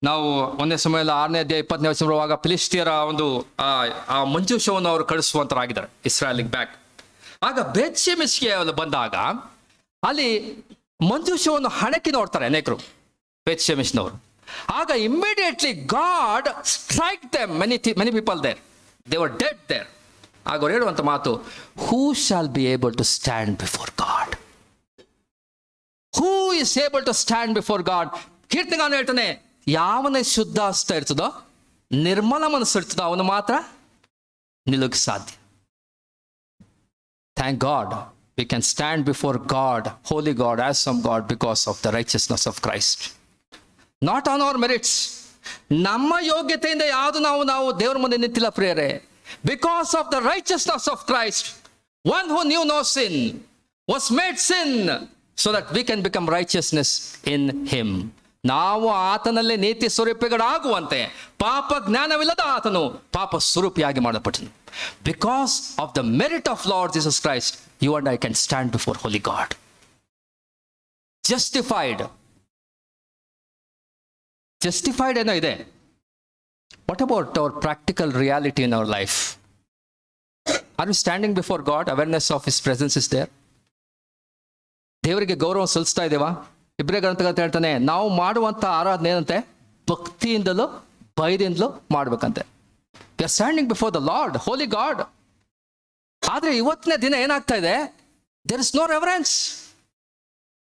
ನಾವು ಒಂದೇ ಸಮಯದಲ್ಲಿ 6ನೇ ಅಧ್ಯಾಯ 20ನೇ ವಚನ ಬರುವಾಗ ಫಿಲಿಸ್ಟಿಯರ ಒಂದು ಆ ಮಂಜೂಷವನ್ನು ಅವರು ಕಳಿಸುವಂತರಾಗಿದ್ದಾರೆ ಇಸ್ರಾಯೇಲಿಗೆ ಬ್ಯಾಕ್. ಆಗ ಬೇತ್ಷೆಮೆಷ್ಗೆ ಬಂದಾಗ ಅಲ್ಲಿ ಮಂಜೂಷವನ್ನು ಹಣಕಿ ನೋಡ್ತಾರೆ ಅನೇಕರು, ಬೇತ್ಷೆಮೆಷ್ನವರು. ಆಗ immediately God strike them, many people there, they were dead there. ಆಗ ಅವ್ರು ಹೇಳುವಂತ ಮಾತು, who shall be able to stand before God? Who is able to stand before God? ಕೀರ್ತನೆಗಾರನು ಹೇಳ್ತಾನೆ, ಯಾವನ ಶುದ್ಧ ಹಸ್ತ ಇರ್ತದೋ, ನಿರ್ಮಲ ಮನಸ್ಸು ಇರ್ತದೋ, ಅವನು ಮಾತ್ರ ನಿಲ್ಲಕ್ಕೆ ಸಾಧ್ಯ. Thank God we can stand before God, holy God, awesome God, because of the righteousness of Christ. Not on our merits. ನಮ್ಮ ಯೋಗ್ಯತೆಯಿಂದ ಯಾವುದು ನಾವು ದೇವರ ಮುಂದೆ ನಿಂತಿಲ್ಲ ಪ್ರಿಯರೇ. Because of the righteousness of Christ, one who knew no sin was made sin so that we can become righteousness in him. ನಾವು ಆತನಲ್ಲೇ ನೀತಿ ಸ್ವರೂಪಿಗಳಾಗುವಂತೆ, ಪಾಪ ಜ್ಞಾನವಿಲ್ಲದ ಆತನು ಪಾಪ ಸ್ವರೂಪಿಯಾಗಿ ಮಾಡಲ್ಪಟ್ಟನು. Because of the merit of Lord Jesus Christ, you and I can stand before holy God, justified. Justified ಏನೋ ಇದೆ. What about our practical reality in our life? Are you standing before God? Awareness of his presence is there? ದೇವರಿಗೆ ಗೌರವ ಸಲ್ಲಿಸ್ತಾ ಇದ್ದೇವಾ? ಇಬ್ರೇ ಗ್ರಂಥಗತ ಹೇಳ್ತಾನೆ, ನಾವು ಮಾಡುವಂಥ ಆರಾಧನೆ ಏನಂತೆ? ಭಕ್ತಿಯಿಂದಲೂ ಭಯದಿಂದಲೂ ಮಾಡ್ಬೇಕಂತೆ. We are standing before the Lord, holy God. ಆದ್ರೆ ಇವತ್ತಿನ ದಿನ ಏನಾಗ್ತಾ ಇದೆ? There is no reverence,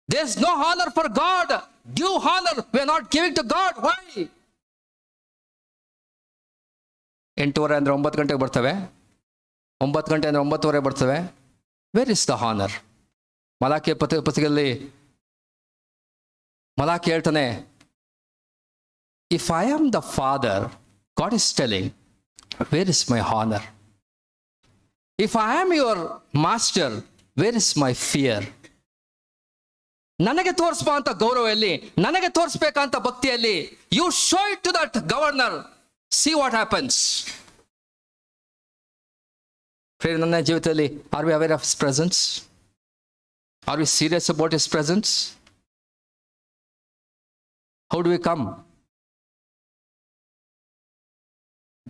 there is no honour for God. Due honour we are not giving to God. Why? 8:30 ಅಂದ್ರೆ 9 ಗಂಟೆಗೆ ಬರ್ತವೆ, 9 ಗಂಟೆ ಅಂದ್ರೆ 9:30 ಬರ್ತವೆ. Where is the honour? ಮಲಾಖಿಯ ಪುಸ್ತಕದಲ್ಲಿ ಮಲಾಖಿ ಹೇಳ್ತಾನೆ, if I am the father, God is telling, where is my honour? If I am your master, where is my fear? ನನಗೆ ತೋರಿಸ್ಬಂತ ಗೌರವ ಎಲ್ಲಿ? ನನಗೆ ತೋರಿಸ್ಬೇಕಂತ ಭಕ್ತಿಯಲ್ಲಿ? You show it to that governor, see what happens. ನನ್ನ ಜೀವಿತದಲ್ಲಿ are we aware of his presence? Are we serious about his presence? How do we come?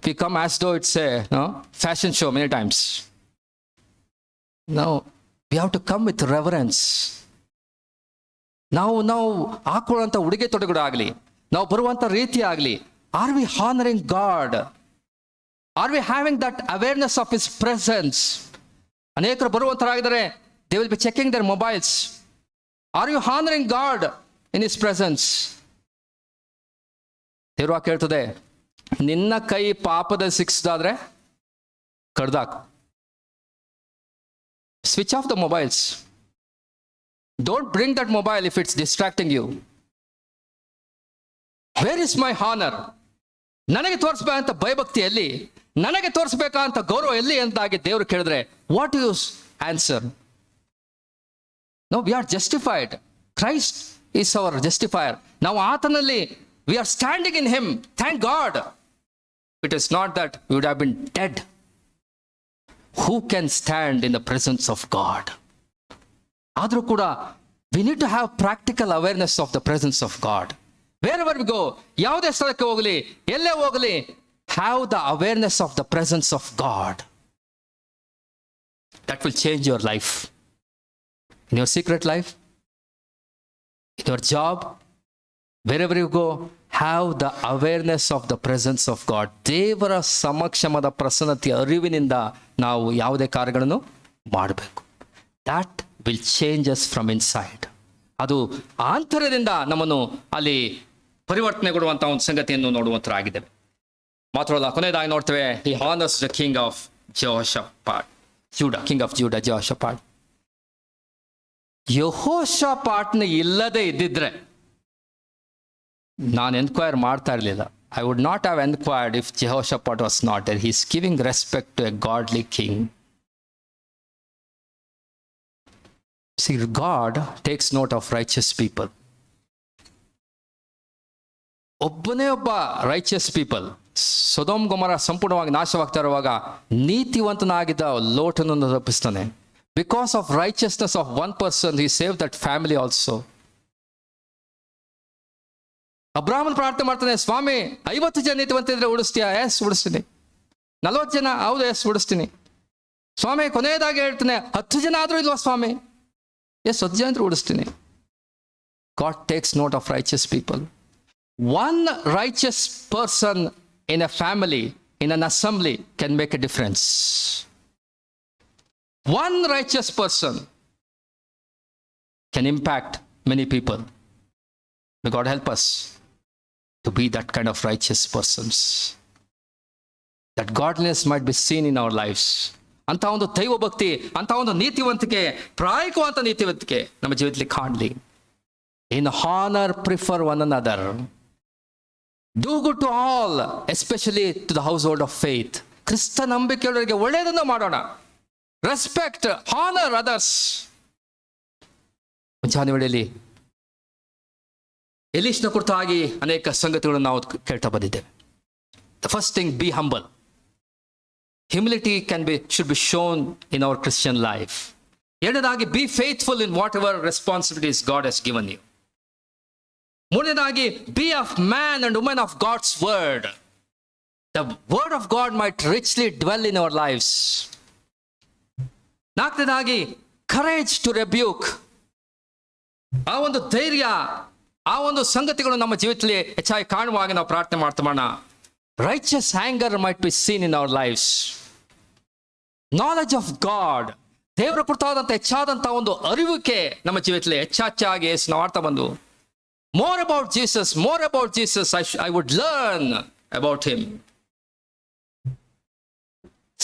We come as though it's a fashion show many times. No, we have to come with reverence. ನಾವು ಹಾಕೊಳ್ಳುವಂಥ ಉಡುಗೆ ತೊಡುಗಳು ಆಗಲಿ, ನಾವು ಬರುವಂಥ ರೀತಿ ಆಗಲಿ, are we honouring God? Are we having that awareness of his presence? ಅನೇಕರು ಬರುವಂಥರಾಗಿದ್ದಾರೆ, they will be checking their mobiles. Are you honouring God in his presence? ದೇವ್ರ ವಾಕ್ಯ ಹೇಳ್ತದೆ, ನಿನ್ನ ಕೈ ಪಾಪದ ಸಿಕ್ಕಿಸದಾದ್ರೆ ಕಡ್ದಾಕು. Switch off the mobiles. Don't bring that mobile if it's distracting you. Where is my honour? ನನಗೆ ತೋರಿಸ್ಬೇಕಂತ ಭಯಭಕ್ತಿಯಲ್ಲಿ, ನನಗೆ ತೋರಿಸ್ಬೇಕಂತ ಗೌರವ ಎಲ್ಲಿ ಅಂತಾಗಿ ದೇವರು ಕೇಳಿದ್ರೆ, what you answer? No, we are justified. Christ is our justifier. ನಾವು ಆತನಲ್ಲಿ we are standing in him. Thank God. It is not that we would have been dead. Who can stand in the presence of God? ಆದರೂ ಕೂಡ we need to have practical awareness of the presence of God. Wherever we go, ಯಾವುದೇ ಸ್ಥಳಕ್ಕೆ ಹೋಗಲಿ, ಎಲ್ಲೇ ಹೋಗಲಿ, have the awareness of the presence of God. That will change your life. In your secret life, in your job, wherever you go, have the awareness of the presence of God. ದೇವರ ಸಮಕ್ಷಮದ ಪ್ರಸನ್ನತೆಯ ಅರಿವಿನಿಂದ ನಾವು ಯಾವುದೇ ಕಾರ್ಯಗಳನ್ನು ಮಾಡಬೇಕು. That will change us from inside. ಅದು ಆಂತರ್ಯದಿಂದ ನಮ್ಮನ್ನು ಅಲ್ಲಿ ಪರಿವರ್ತನೆಗೊಳ್ಳುವಂಥ ಒಂದು ಸಂಗತಿಯನ್ನು ನೋಡುವಂತರಾಗಿದ್ದೇವೆ. ಮಾತ್ರವಲ್ಲ, ಕೊನೆಯದಾಗಿ ನೋಡ್ತೇವೆ, he honors the king of Jehoshaphat, Judah, king of Judah, Jehoshaphat. ಯೆಹೋಷಾಫಾಟನ ಇಲ್ಲದೆ ಇದ್ದಿದ್ರೆ ನಾನು ಎನ್ಕ್ವೈರ್ ಮಾಡ್ತಾ ಇರಲಿಲ್ಲ. I would not have enquired if Jehoshaphat was not there. He is giving respect to a godly king. See, God takes note of righteous people. ಒಬ್ಬನೇ ಒಬ್ಬ righteous people. Sodom ಗೊಮರ ಸಂಪೂರ್ಣವಾಗಿ ನಾಶವಾಗ್ತಾ ಇರುವಾಗ ನೀತಿವಂತನಾಗಿದ್ದ ಲೋಟನನ್ನು ತಪ್ಪಿಸ್ತಾನೆ. Because of righteousness of one person he save that family also. ಅಬ್ರಾಹ್ಮನ್ ಪ್ರಾರ್ಥನೆ ಮಾಡ್ತಾನೆ, ಸ್ವಾಮಿ 50 ಜನ ನೀತಿವಂತಿದ್ರೆ ಉಳಿಸ್ತೀಯಾ? ಎಸ್, ಉಳಿಸ್ತೀನಿ. 40 ಜನ? ಹೌದು, ಎಸ್, ಉಳಿಸ್ತೀನಿ. ಸ್ವಾಮಿ ಕೊನೆಯದಾಗಿ ಹೇಳ್ತಾನೆ, 10 ಜನ ಆದ್ರೂ ಇಲ್ವಾ ಸ್ವಾಮಿ? ಎಸ್, 10 ಜನ ಆದ್ರೂ ಉಳಿಸ್ತೀನಿ. God takes note of righteous people. One righteous person in a family, in an assembly, can make a difference. One righteous person can impact many people. May God help us to be that kind of righteous persons. That godliness might be seen in our lives. ಅಂತ ಒಂದು ದೈವ ಭಕ್ತಿ, ಅಂತ ಒಂದು ನೀತಿವಂತಿಕೆ, ಪ್ರಾಯೋಗಿಕವಾದ ನೀತಿವಂತಿಕೆ ನಮ್ಮ ಜೀವಿತದಲ್ಲಿ ಕಾಣಲಿ. In honor, prefer one another. Do good to all, especially to the household of faith. ಕ್ರಿಸ್ತ ನಂಬಿಕೆಯವರಿಗೆ ಒಳ್ಳೆಯದನ್ನು ಮಾಡೋಣ. Respect, honour others. ಮುಂಜಾನೆ ವೇಳೆಯಲ್ಲಿ ಎಲೀಷನ ಕುರಿತಾಗಿ ಅನೇಕ ಸಂಗತಿಗಳನ್ನು ನಾವು ಕೇಳ್ತಾ ಬಂದಿದ್ದೇವೆ. The first thing, be humble. Humility should be shown in our Christian life. ಎರಡನೇದಾಗಿ, be faithful in whatever responsibilities God has given you. ಮೂರನೇದಾಗಿ, be a man and woman of God's word. The word of God might richly dwell in our lives. ನಾಲ್ಕನೇದಾಗಿ, courage to rebuke. ಆ ಒಂದು ಧೈರ್ಯ, ಆ ಒಂದು ಸಂಗತಿಗಳು ನಮ್ಮ ಜೀವಿತದಲ್ಲಿ ಹೆಚ್ಚಾಗಿ ಕಾಣುವಾಗ ನಾವು ಪ್ರಾರ್ಥನೆ ಮಾಡ್ತಾ righteous anger might be seen in our lives. Knowledge of God, ದೇವರ ಕುರಿತಾದಂಥ ಹೆಚ್ಚಾದಂಥ ಒಂದು ಅರಿವಿಕೆ ನಮ್ಮ ಜೀವಿತದಲ್ಲಿ ಹೆಚ್ಚಾಗಿ ನಾವು ಮಾಡ್ತಾ ಬಂದು, more about Jesus, I would learn about him.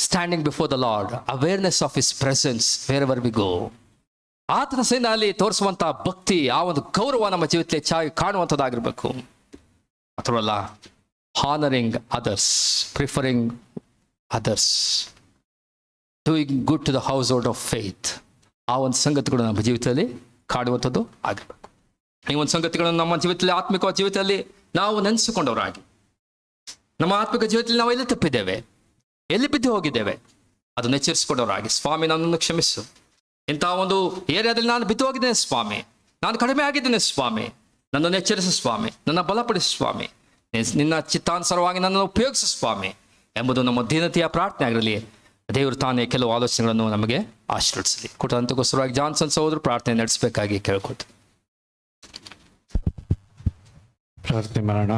Standing before the Lord, awareness of his presence wherever we go. ಆತನ ಸನ್ನಿಧಿಯಲ್ಲಿ ತೋರಿಸುವಂಥ ಭಕ್ತಿ, ಆ ಒಂದು ಗೌರವ ನಮ್ಮ ಜೀವಿತದಲ್ಲಿ ಹೆಚ್ಚಾಗಿ ಕಾಣುವಂಥದ್ದಾಗಿರ್ಬೇಕು. ಅಥವಲ್ಲ, honoring others, preferring others, doing good to the household of faith. ಆ ಒಂದು ಸಂಗತಿಗಳು ನಮ್ಮ ಜೀವಿತದಲ್ಲಿ ಕಾಡುವಂಥದ್ದು ಆಗಿರ್ಬೇಕು. ಈ ಒಂದು ಸಂಗತಿಗಳನ್ನು ನಮ್ಮ ಜೀವಿತದಲ್ಲಿ, ಆತ್ಮಿಕ ಜೀವಿತದಲ್ಲಿ ನಾವು ನೆನೆಸಿಕೊಂಡವರಾಗಿ, ನಮ್ಮ ಆತ್ಮಿಕ ಜೀವಿತದಲ್ಲಿ ನಾವು ಎಲ್ಲಿ ತಪ್ಪಿದ್ದೇವೆ, ಎಲ್ಲಿ ಬಿದ್ದು ಹೋಗಿದ್ದೇವೆ, ಅದನ್ನು ಎಚ್ಚರಿಸಿಕೊಂಡವರಾಗಿ, ಸ್ವಾಮಿ ನನ್ನನ್ನು ಕ್ಷಮಿಸು, ಇಂಥ ಒಂದು ಏರಿಯಾದಲ್ಲಿ ನಾನು ಬಿದ್ದು ಹೋಗಿದ್ದೇನೆ ಸ್ವಾಮಿ, ನಾನು ಕಡಿಮೆ ಆಗಿದ್ದೇನೆ ಸ್ವಾಮಿ, ನನ್ನನ್ನು ಎಚ್ಚರಿಸು ಸ್ವಾಮಿ, ನನ್ನ ಬಲಪಡಿಸು ಸ್ವಾಮಿ, ನಿನ್ನ ಚಿತ್ತಾನುಸಾರವಾಗಿ ನನ್ನನ್ನು ಉಪಯೋಗಿಸು ಸ್ವಾಮಿ ಎಂಬುದು ನಮ್ಮ ದೀನತೆಯ ಪ್ರಾರ್ಥನೆ ಆಗಿರಲಿ. ದೇವರು ತಾನೇ ಕೆಲವು ಆಲೋಚನೆಗಳನ್ನು ನಮಗೆ ಆಶೀರ್ವದಿಸಲಿ. ಕೊಟ್ಟಂತಕ್ಕೋಸ್ಕರವಾಗಿ ಜಾನ್ಸನ್ ಸಹೋದರು ಪ್ರಾರ್ಥನೆ ನಡೆಸಬೇಕಾಗಿ ಕೇಳ್ಕೊಳ್ತೀನಿ. ಪ್ರಾರ್ಥನೆ ಮಾಡೋಣ.